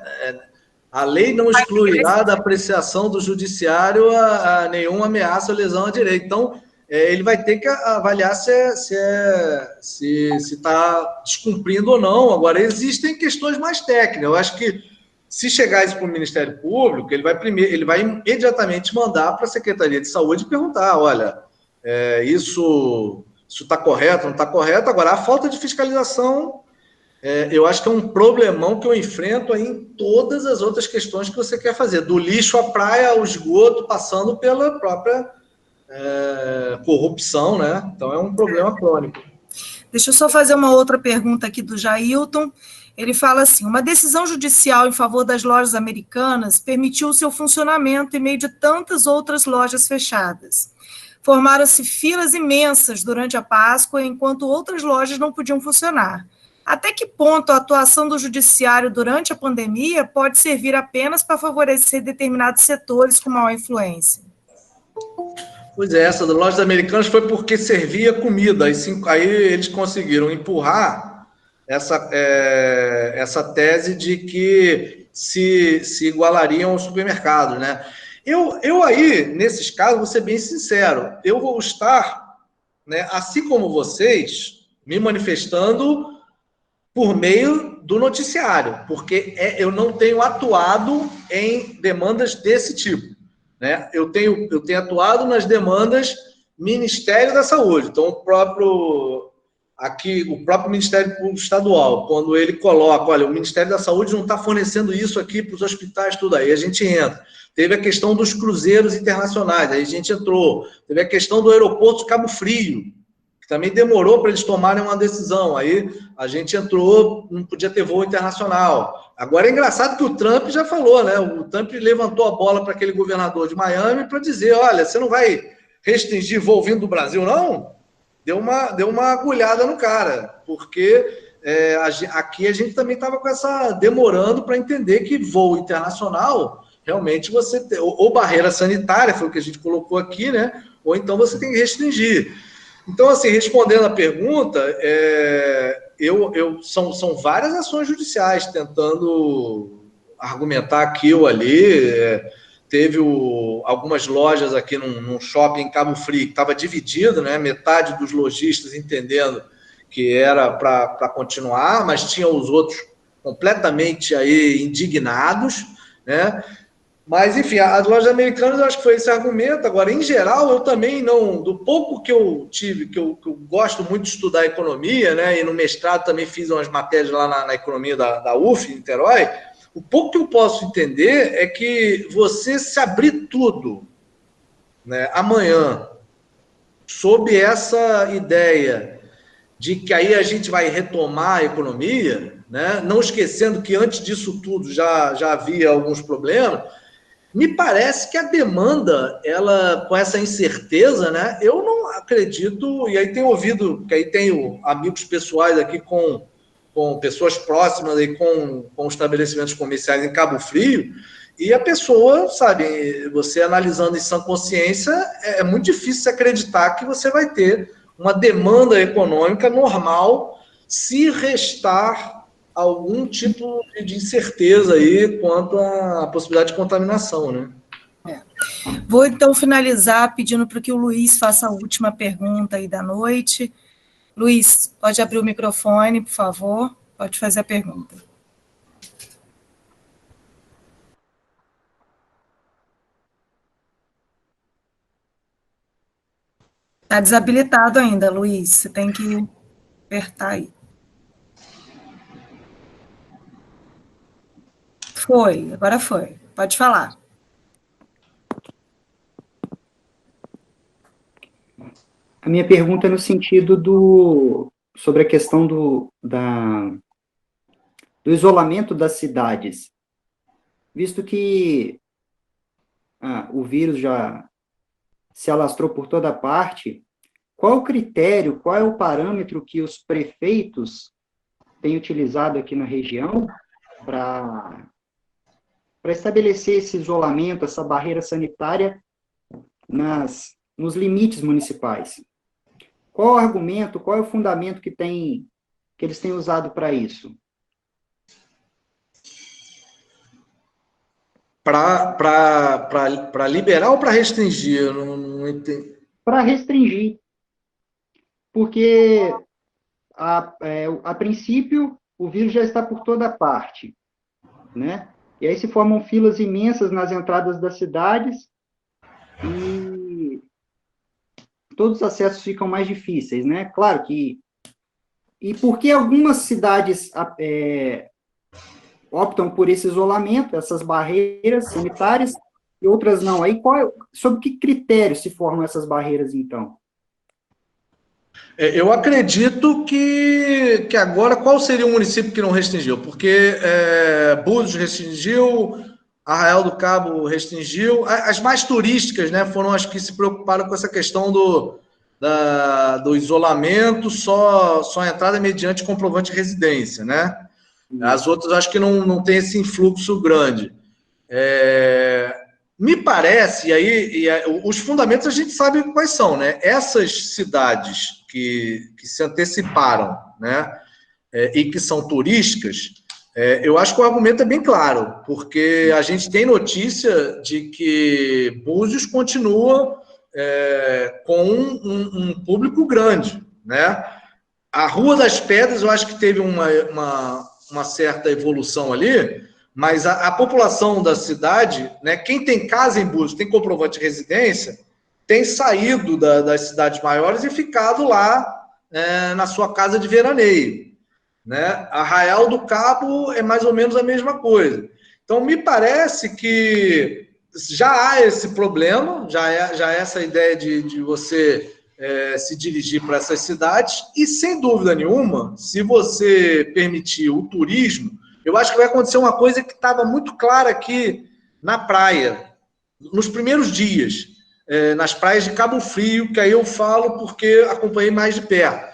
A lei não excluirá da apreciação do judiciário a nenhuma ameaça ou lesão à direito. Então, ele vai ter que avaliar se está descumprindo ou não. Agora, existem questões mais técnicas. Eu acho que, se chegar isso para o Ministério Público, ele vai imediatamente mandar para a Secretaria de Saúde e perguntar, olha, isso está correto, não está correto? Agora, a falta de fiscalização... eu acho que é um problemão que eu enfrento aí em todas as outras questões que você quer fazer, do lixo à praia, ao esgoto, passando pela própria corrupção, né? Então é um problema crônico. Deixa eu só fazer uma outra pergunta aqui do Jailton. Ele fala assim, uma decisão judicial em favor das lojas americanas permitiu o seu funcionamento em meio de tantas outras lojas fechadas. Formaram-se filas imensas durante a Páscoa, enquanto outras lojas não podiam funcionar. Até que ponto a atuação do judiciário durante a pandemia pode servir apenas para favorecer determinados setores com maior influência? Pois é, essa das lojas americanas foi porque servia comida. Aí eles conseguiram empurrar essa tese de que se igualariam aos supermercados, né? Eu aí, nesses casos, vou ser bem sincero, eu vou estar, né, assim como vocês, me manifestando por meio do noticiário, porque eu não tenho atuado em demandas desse tipo, né? Eu tenho atuado nas demandas Ministério da Saúde. Então, o próprio Ministério Público Estadual, quando ele coloca, olha, o Ministério da Saúde não está fornecendo isso aqui para os hospitais, tudo aí, a gente entra. Teve a questão dos cruzeiros internacionais, aí a gente entrou. Teve a questão do aeroporto de Cabo Frio, também demorou para eles tomarem uma decisão. Aí a gente entrou, não podia ter voo internacional. Agora é engraçado que o Trump já falou, né? O Trump levantou a bola para aquele governador de Miami para dizer, olha, você não vai restringir voo vindo do Brasil, não? Deu uma agulhada no cara, porque aqui a gente também estava com demorando para entender que voo internacional realmente você tem, ou barreira sanitária, foi o que a gente colocou aqui, né? Ou então você tem que restringir. Então, assim, respondendo a pergunta, são várias ações judiciais tentando argumentar aqui ou ali. Teve algumas lojas aqui num shopping em Cabo Frio que estava dividido, né? Metade dos lojistas entendendo que era para continuar, mas tinha os outros completamente aí indignados, né? Mas, enfim, as lojas americanas, eu acho que foi esse argumento. Agora, em geral, eu também não... Do pouco que eu tive, que eu gosto muito de estudar economia, né? E no mestrado também fiz umas matérias lá na economia da UF, em Niterói. O pouco que eu posso entender é que você se abrir tudo, né, amanhã, sob essa ideia de que aí a gente vai retomar a economia, né? Não esquecendo que antes disso tudo já havia alguns problemas. Me parece que a demanda, ela, com essa incerteza, né? Eu não acredito, e aí tenho ouvido, que aí tenho amigos pessoais aqui com pessoas próximas aí com estabelecimentos comerciais em Cabo Frio, e a pessoa, sabe, você analisando em sã consciência, é muito difícil se acreditar que você vai ter uma demanda econômica normal se restar algum tipo de incerteza aí quanto à possibilidade de contaminação, né? Vou, então, finalizar pedindo para que o Luiz faça a última pergunta aí da noite. Luiz, pode abrir o microfone, por favor? Pode fazer a pergunta. Está desabilitado ainda, Luiz. Você tem que apertar aí. Foi, agora foi. Pode falar. A minha pergunta é no sentido sobre a questão do isolamento das cidades, visto que o vírus já se alastrou por toda parte. Qual o critério, qual é o parâmetro que os prefeitos têm utilizado aqui na região para estabelecer esse isolamento, essa barreira sanitária nos limites municipais? Qual o argumento, qual é o fundamento que eles têm usado para isso? Para liberar ou para restringir? Eu não entendo. Para restringir. Porque, a princípio, o vírus já está por toda parte, né? E aí se formam filas imensas nas entradas das cidades e todos os acessos ficam mais difíceis, né? Claro que... E porque algumas cidades optam por esse isolamento, essas barreiras sanitárias, e outras não. Aí, sob que critério se formam essas barreiras, então? Eu acredito que agora, qual seria o município que não restringiu? Porque Búzios restringiu, Arraial do Cabo restringiu, as mais turísticas, né, foram as que se preocuparam com essa questão do isolamento, só a entrada mediante comprovante de residência, né? As outras acho que não tem esse influxo grande. Me parece, os fundamentos a gente sabe quais são, né? Essas cidades que se anteciparam, né, e que são turísticas, eu acho que o argumento é bem claro, porque a gente tem notícia de que Búzios continua com um público grande, né? A Rua das Pedras, eu acho que teve uma certa evolução ali, mas a população da cidade, né, quem tem casa em Búzios, tem comprovante de residência, tem saído das cidades maiores e ficado lá na sua casa de veraneio, né? Arraial do Cabo é mais ou menos a mesma coisa. Então, me parece que já há esse problema, já é essa ideia de você se dirigir para essas cidades, e sem dúvida nenhuma, se você permitir o turismo, eu acho que vai acontecer uma coisa que estava muito clara aqui na praia, nos primeiros dias, nas praias de Cabo Frio, que aí eu falo porque acompanhei mais de perto,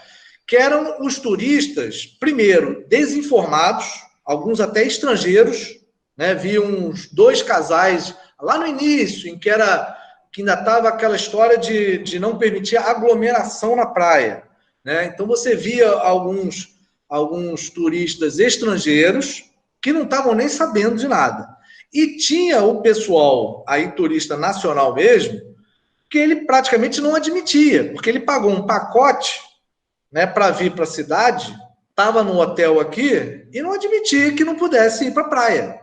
que eram os turistas, primeiro, desinformados, alguns até estrangeiros, né? Vi uns 2 casais lá no início, em que ainda estava aquela história de não permitir aglomeração na praia, né? Então você via alguns turistas estrangeiros que não estavam nem sabendo de nada. E tinha o pessoal, aí turista nacional mesmo, que ele praticamente não admitia, porque ele pagou um pacote, né, para vir para a cidade, estava no hotel aqui e não admitia que não pudesse ir para a praia.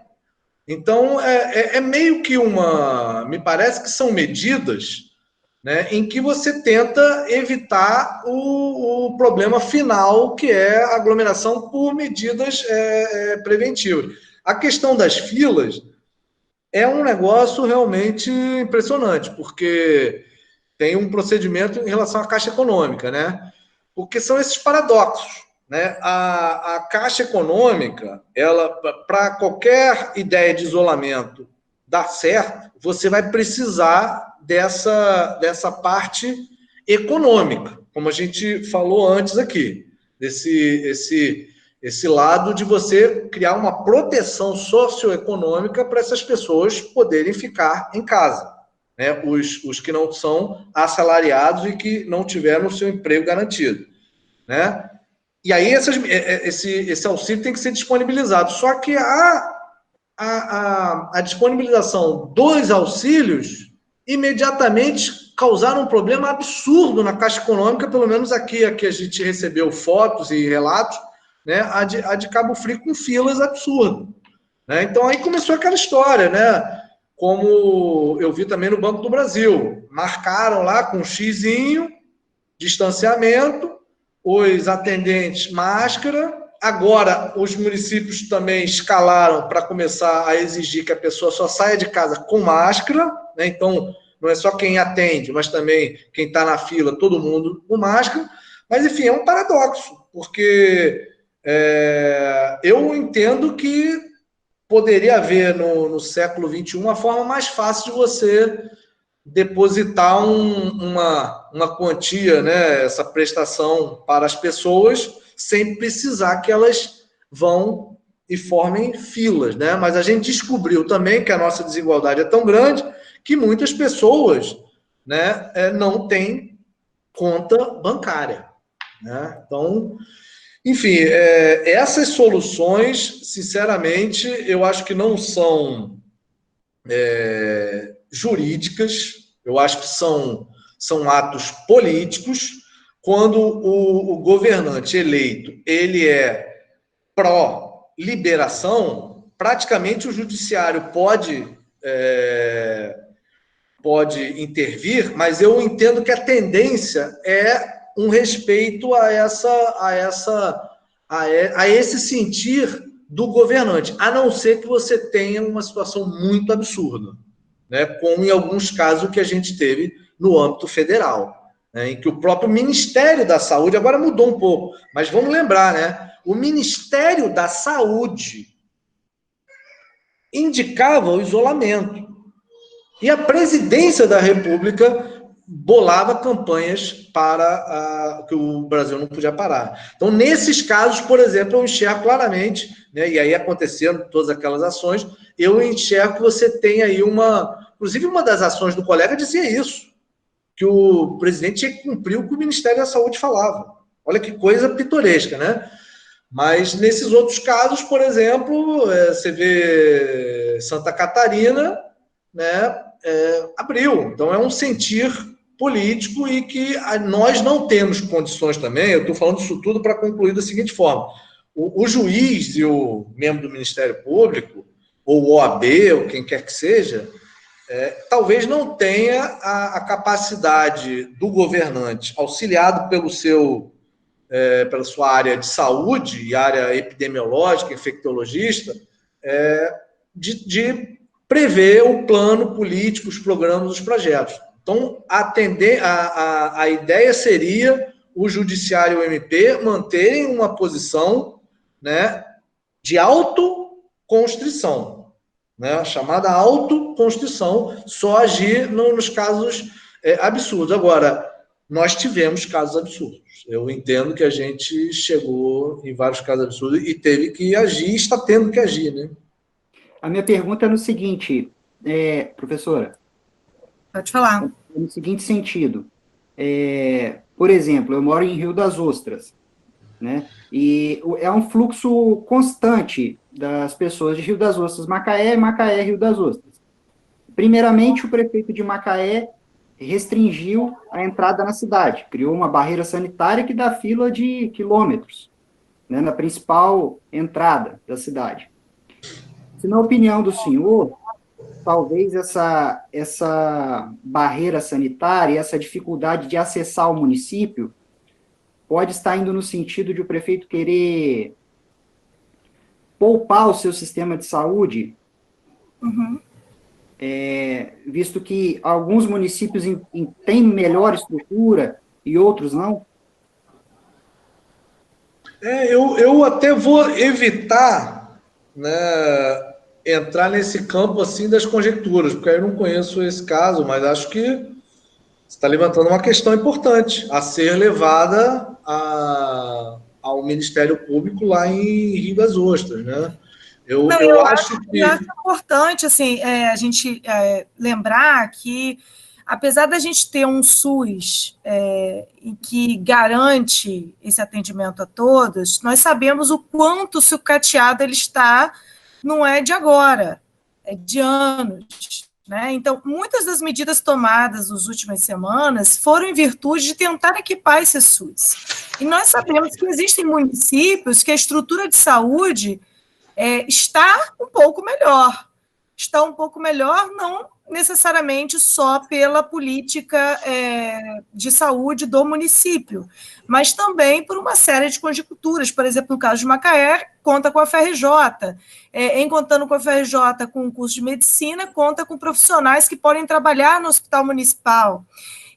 Então, é meio que me parece que são medidas, né, em que você tenta evitar o problema final, que é a aglomeração por medidas preventivas. A questão das filas é um negócio realmente impressionante, porque tem um procedimento em relação à Caixa Econômica, né? Porque são esses paradoxos, né? A Caixa Econômica, ela, para qualquer ideia de isolamento dar certo, você vai precisar dessa parte econômica, como a gente falou antes aqui, esse lado de você criar uma proteção socioeconômica para essas pessoas poderem ficar em casa, né? Os que não são assalariados e que não tiveram o seu emprego garantido, né? E aí esse auxílio tem que ser disponibilizado. Só que a disponibilização dos auxílios imediatamente causaram um problema absurdo na Caixa Econômica, pelo menos aqui a gente recebeu fotos e relatos, né? A de Cabo Frio com filas absurdas, né? Então aí começou aquela história, né? Como eu vi também no Banco do Brasil, marcaram lá com um xizinho, distanciamento, os atendentes máscara. Agora os municípios também escalaram para começar a exigir que a pessoa só saia de casa com máscara, né? Então não é só quem atende, mas também quem está na fila, todo mundo com máscara. Mas enfim, é um paradoxo, porque eu entendo que poderia haver no século XXI uma forma mais fácil de você depositar uma quantia, né, essa prestação para as pessoas, sem precisar que elas vão e formem filas, né? Mas a gente descobriu também que a nossa desigualdade é tão grande que muitas pessoas, né, não têm conta bancária, né? Então, enfim, essas soluções, sinceramente, eu acho que não são jurídicas, eu acho que são atos políticos. Quando o governante eleito ele é pró-liberação, praticamente o judiciário pode intervir, mas eu entendo que a tendência é um respeito a esse sentir do governante, a não ser que você tenha uma situação muito absurda, né? Como em alguns casos que a gente teve no âmbito federal, né? Em que o próprio Ministério da Saúde, agora mudou um pouco, mas vamos lembrar, né? O Ministério da Saúde indicava o isolamento. E a presidência da República bolava campanhas para que o Brasil não podia parar. Então, nesses casos, por exemplo, eu enxergo claramente, né, e aí acontecendo todas aquelas ações, eu enxergo que você tem aí inclusive uma das ações do colega dizia isso, que o presidente tinha que cumprir o que o Ministério da Saúde falava. Olha que coisa pitoresca, né? Mas nesses outros casos, por exemplo, você vê Santa Catarina, né, abriu. Então é um sentir político e que nós não temos condições também. Eu estou falando isso tudo para concluir da seguinte forma: o juiz e o membro do Ministério Público, ou o OAB, ou quem quer que seja, talvez não tenha a capacidade do governante, auxiliado pela sua área de saúde e área epidemiológica, infectologista, de prever o plano político, os programas, os projetos. Então, a ideia seria o Judiciário e o MP manterem uma posição, né, de autoconstrição, né, chamada autoconstrição, só agir nos casos absurdos. Agora, nós tivemos casos absurdos. Eu entendo que a gente chegou em vários casos absurdos e teve que agir, está tendo que agir, né? A minha pergunta é no seguinte, professora, Pode falar. no seguinte sentido. Por exemplo, eu moro em Rio das Ostras, né? E é um fluxo constante das pessoas de Rio das Ostras, Macaé, Macaé, Rio das Ostras. Primeiramente, o prefeito de Macaé restringiu a entrada na cidade, criou uma barreira sanitária que dá fila de quilômetros, né, na principal entrada da cidade. Se, na opinião do senhor, talvez essa barreira sanitária, essa dificuldade de acessar o município, pode estar indo no sentido de o prefeito querer poupar o seu sistema de saúde, visto que alguns municípios têm melhor estrutura e outros não? Eu até vou evitar, né, entrar nesse campo assim das conjecturas, porque eu não conheço esse caso, mas acho que você está levantando uma questão importante a ser levada ao Ministério Público lá em Rio das Ostras, né? Eu acho que... Eu acho importante assim, a gente lembrar que, apesar da gente ter um SUS que garante esse atendimento a todos, nós sabemos o quanto sucateado ele está, não é de agora, é de anos. Né? Então, muitas das medidas tomadas nas últimas semanas foram em virtude de tentar equipar esse SUS. E nós sabemos que existem municípios que a estrutura de saúde está um pouco melhor. Está um pouco melhor, não necessariamente só pela política de saúde do município, mas também por uma série de conjunturas. Por exemplo, no caso de Macaé, conta com a FRJ. Em contando com a FRJ com o curso de medicina, conta com profissionais que podem trabalhar no hospital municipal.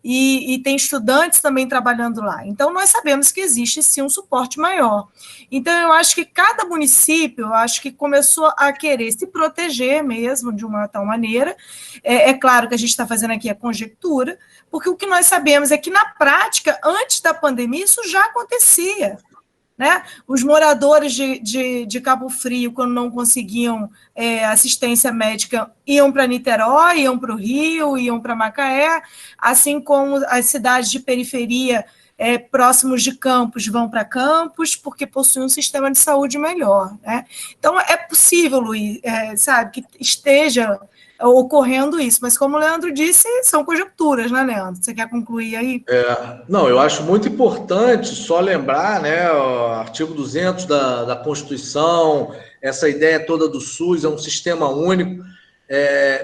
E tem estudantes também trabalhando lá. Então, nós sabemos que existe, sim, um suporte maior. Então, eu acho que cada município, eu acho que começou a querer se proteger mesmo de uma tal maneira. É claro que a gente está fazendo aqui a conjectura, porque o que nós sabemos é que, na prática, antes da pandemia, isso já acontecia. Né? Os moradores de Cabo Frio, quando não conseguiam assistência médica, iam para Niterói, iam para o Rio, iam para Macaé, assim como as cidades de periferia próximos de Campos vão para Campos, porque possuem um sistema de saúde melhor. Né? Então, é possível, Luiz, sabe, que esteja ocorrendo isso, mas como o Leandro disse, são conjecturas, né, Leandro? Você quer concluir aí? Não, eu acho muito importante só lembrar, né, o artigo 200 da Constituição, essa ideia toda do SUS, é um sistema único.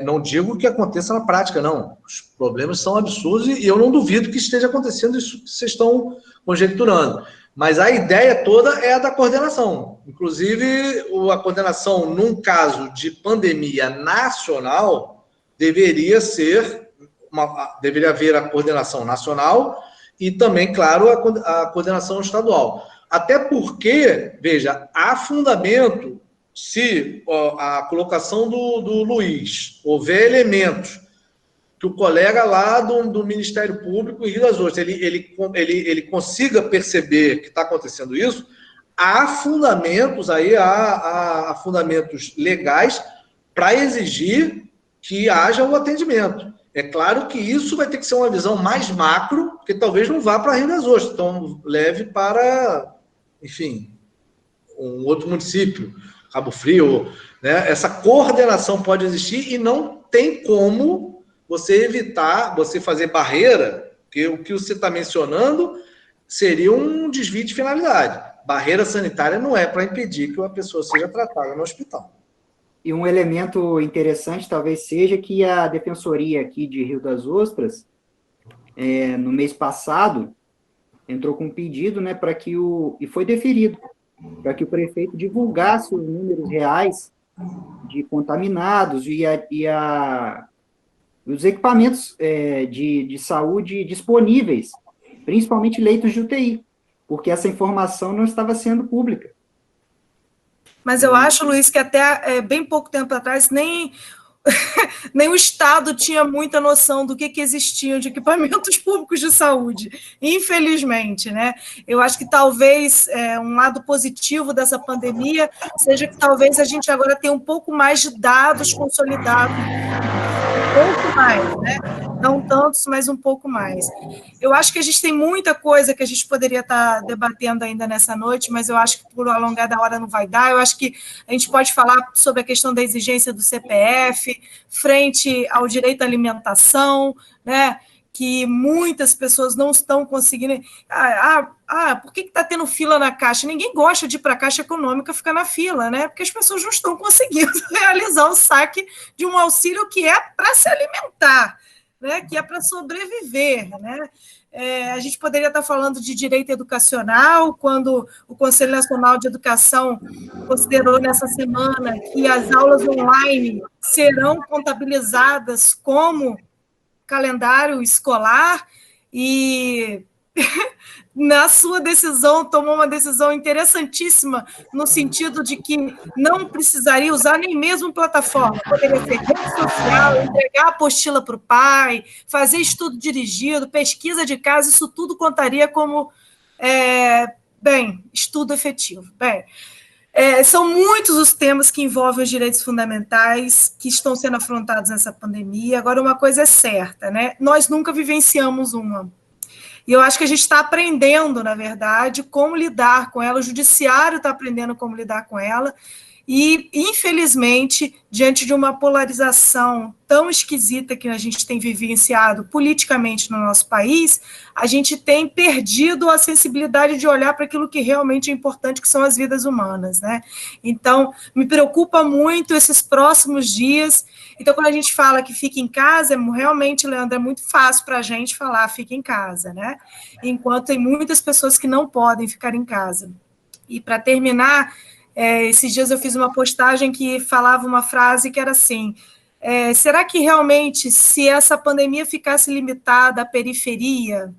Não digo que aconteça na prática, não. Os problemas são absurdos e eu não duvido que esteja acontecendo isso que vocês estão conjecturando. Mas a ideia toda é a da coordenação. Inclusive, a coordenação, num caso de pandemia nacional, deveria haver a coordenação nacional e também, claro, a coordenação estadual. Até porque, veja, há fundamento, se a colocação do Luiz houver elementos que o colega lá do Ministério Público em Rio das Ostras, ele consiga perceber que está acontecendo isso, há fundamentos aí, há fundamentos legais para exigir que haja o atendimento. É claro que isso vai ter que ser uma visão mais macro, porque talvez não vá para Rio das Ostras, então leve para, enfim, um outro município, Cabo Frio, né? Essa coordenação pode existir e não tem como você evitar, você fazer barreira, porque o que você está mencionando seria um desvio de finalidade. Barreira sanitária não é para impedir que uma pessoa seja tratada no hospital. E um elemento interessante talvez seja que a Defensoria aqui de Rio das Ostras, no mês passado, entrou com um pedido, né, para que e foi deferido, para que o prefeito divulgasse os números reais de contaminados e os equipamentos de saúde disponíveis, principalmente leitos de UTI, porque essa informação não estava sendo pública. Mas eu acho, Luiz, que até bem pouco tempo atrás, nem nem o Estado tinha muita noção do que existiam de equipamentos públicos de saúde, infelizmente, né? Eu acho que talvez um lado positivo dessa pandemia seja que talvez a gente agora tenha um pouco mais de dados consolidados, um pouco mais, né? Não tantos, mas um pouco mais. Eu acho que a gente tem muita coisa que a gente poderia estar debatendo ainda nessa noite, mas eu acho que por alongar da hora não vai dar. Eu acho que a gente pode falar sobre a questão da exigência do CPF, frente ao direito à alimentação, né? Que muitas pessoas não estão conseguindo. Por que está tendo fila na Caixa? Ninguém gosta de ir para a Caixa Econômica ficar na fila, né? Porque as pessoas não estão conseguindo realizar o saque de um auxílio que é para se alimentar, né? Que é para sobreviver, né? A gente poderia estar falando de direito educacional, quando o Conselho Nacional de Educação considerou nessa semana que as aulas online serão contabilizadas como calendário escolar, e na sua decisão tomou uma decisão interessantíssima, no sentido de que não precisaria usar nem mesmo plataforma, poderia ser rede social, entregar a apostila para o pai, fazer estudo dirigido, pesquisa de caso, isso tudo contaria como, estudo efetivo. São muitos os temas que envolvem os direitos fundamentais que estão sendo afrontados nessa pandemia. Agora, uma coisa é certa, né? Nós nunca vivenciamos uma. E eu acho que a gente está aprendendo, na verdade, como lidar com ela, o judiciário está aprendendo como lidar com ela, e, infelizmente, diante de uma polarização tão esquisita que a gente tem vivenciado politicamente no nosso país, a gente tem perdido a sensibilidade de olhar para aquilo que realmente é importante, que são as vidas humanas, né? Então, me preocupa muito esses próximos dias. Então, quando a gente fala que fica em casa, realmente, Leandro, é muito fácil para a gente falar fica em casa, né? Enquanto tem muitas pessoas que não podem ficar em casa. E, para terminar, esses dias eu fiz uma postagem que falava uma frase que era assim: será que realmente, se essa pandemia ficasse limitada à periferia,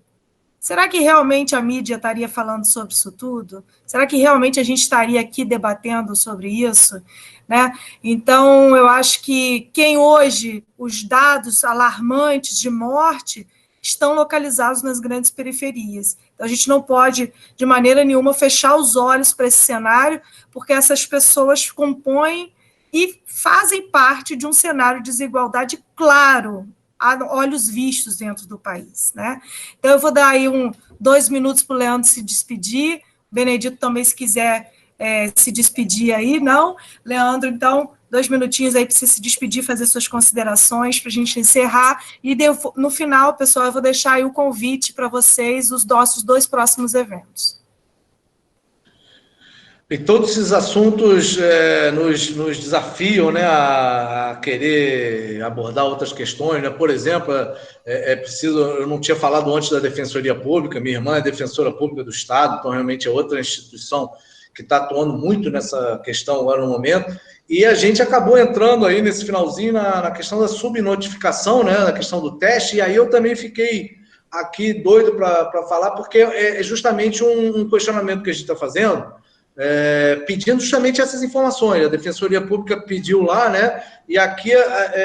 será que realmente a mídia estaria falando sobre isso tudo? Será que realmente a gente estaria aqui debatendo sobre isso? Né? Então, eu acho que quem hoje, os dados alarmantes de morte estão localizados nas grandes periferias. Então, a gente não pode, de maneira nenhuma, fechar os olhos para esse cenário, porque essas pessoas compõem e fazem parte de um cenário de desigualdade claro, a olhos vistos dentro do país, né? Então, eu vou dar aí 2 minutos para o Leandro se despedir, Benedito também, se quiser se despedir aí, não? Leandro, então, 2 minutinhos aí para você se despedir, fazer suas considerações para a gente encerrar, e no final, pessoal, eu vou deixar aí o convite para vocês, os nossos 2 próximos eventos. E todos esses assuntos nos desafiam, né, a querer abordar outras questões, né? Por exemplo, eu não tinha falado antes da Defensoria Pública, minha irmã é defensora pública do Estado, então realmente é outra instituição que está atuando muito nessa questão agora no momento, e a gente acabou entrando aí nesse finalzinho na questão da subnotificação, né, na questão do teste, e aí eu também fiquei aqui doido para falar, porque é justamente um questionamento que a gente está fazendo, pedindo justamente essas informações. A Defensoria Pública pediu lá, né, e aqui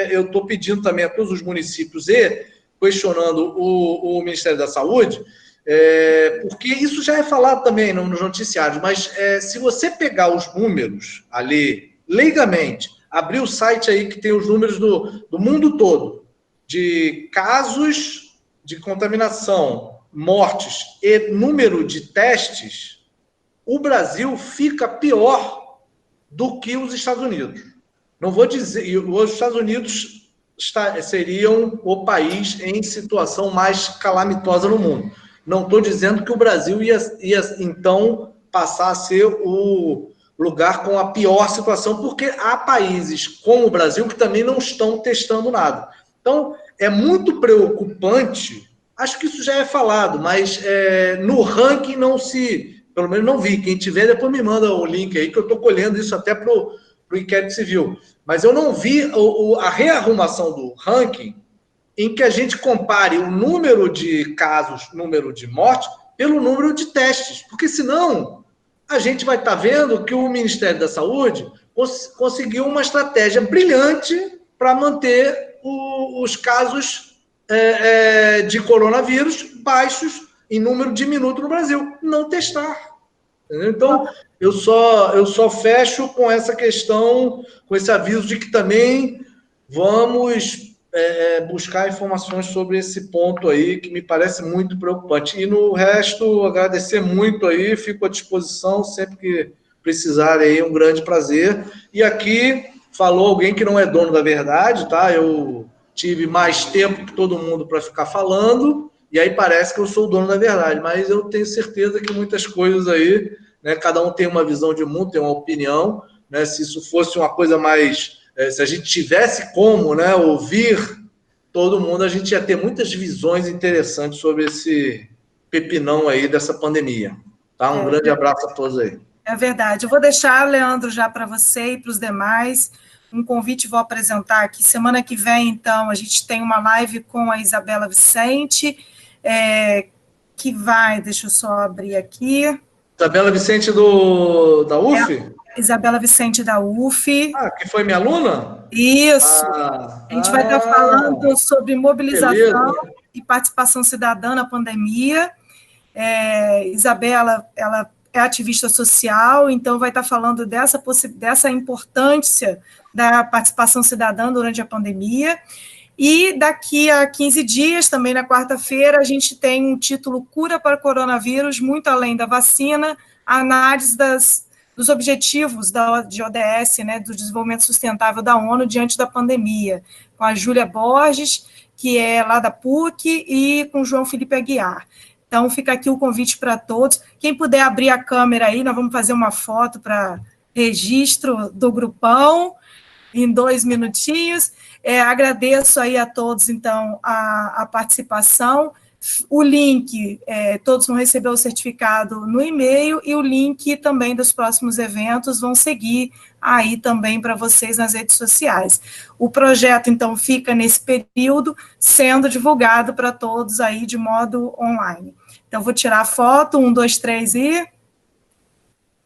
eu estou pedindo também a todos os municípios e questionando o Ministério da Saúde, porque isso já é falado também nos noticiários, mas se você pegar os números ali, leigamente, abrir o site aí que tem os números do mundo todo, de casos de contaminação, mortes e número de testes, o Brasil fica pior do que os Estados Unidos. Não vou dizer, os Estados Unidos seriam o país em situação mais calamitosa no mundo. Não estou dizendo que o Brasil ia então passar a ser o lugar com a pior situação, porque há países como o Brasil que também não estão testando nada. Então, é muito preocupante, acho que isso já é falado, mas no ranking não se, pelo menos não vi, quem tiver depois me manda o link aí, que eu estou colhendo isso até para o inquérito civil, mas eu não vi a rearrumação do ranking em que a gente compare o número de casos, número de mortes, pelo número de testes, porque senão a gente vai estar vendo que o Ministério da Saúde conseguiu uma estratégia brilhante para manter os casos de coronavírus baixos em número diminuto no Brasil. Não testar. Entendeu? Então, eu só fecho com essa questão, com esse aviso de que também vamos buscar informações sobre esse ponto aí, que me parece muito preocupante. E no resto, agradecer muito aí, fico à disposição sempre que precisarem aí, um grande prazer. E aqui falou alguém que não é dono da verdade, tá? Eu tive mais tempo que todo mundo para ficar falando, e aí parece que eu sou o dono da verdade, mas eu tenho certeza que muitas coisas aí, né, cada um tem uma visão de mundo, tem uma opinião, né? Se isso fosse uma coisa mais... se a gente tivesse como, né, ouvir todo mundo, a gente ia ter muitas visões interessantes sobre esse pepinão aí dessa pandemia. Tá? Um grande abraço a todos aí. É verdade. Eu vou deixar, Leandro, já para você e para os demais, um convite, vou apresentar aqui. Semana que vem, então, a gente tem uma live com a Isabela Vicente, que vai, deixa eu só abrir aqui. Isabela Vicente da UF? Isabela Vicente da UF. Ah, que foi minha aluna? Isso. A gente vai estar falando sobre mobilização e participação cidadã na pandemia. Isabela, ela é ativista social, então vai estar falando dessa importância da participação cidadã durante a pandemia. E daqui a 15 dias, também na quarta-feira, a gente tem um título Cura para o Coronavírus, muito além da vacina, a análise dos objetivos de ODS, né, do Desenvolvimento Sustentável da ONU diante da pandemia, com a Júlia Borges, que é lá da PUC, e com o João Felipe Aguiar. Então, fica aqui o convite para todos. Quem puder abrir a câmera aí, nós vamos fazer uma foto para registro do grupão, em 2 minutinhos. Agradeço aí a todos, então, a participação. O link, todos vão receber o certificado no e-mail, e o link também dos próximos eventos vão seguir aí também para vocês nas redes sociais. O projeto, então, fica nesse período sendo divulgado para todos aí de modo online. Então, vou tirar a foto, 1, 2, 3 e...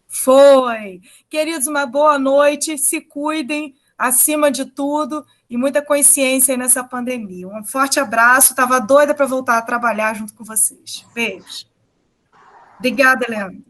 Foi! Queridos, uma boa noite, se cuidem, acima de tudo, e muita consciência aí nessa pandemia. Um forte abraço, estava doida para voltar a trabalhar junto com vocês. Beijo. Obrigada, Leandro.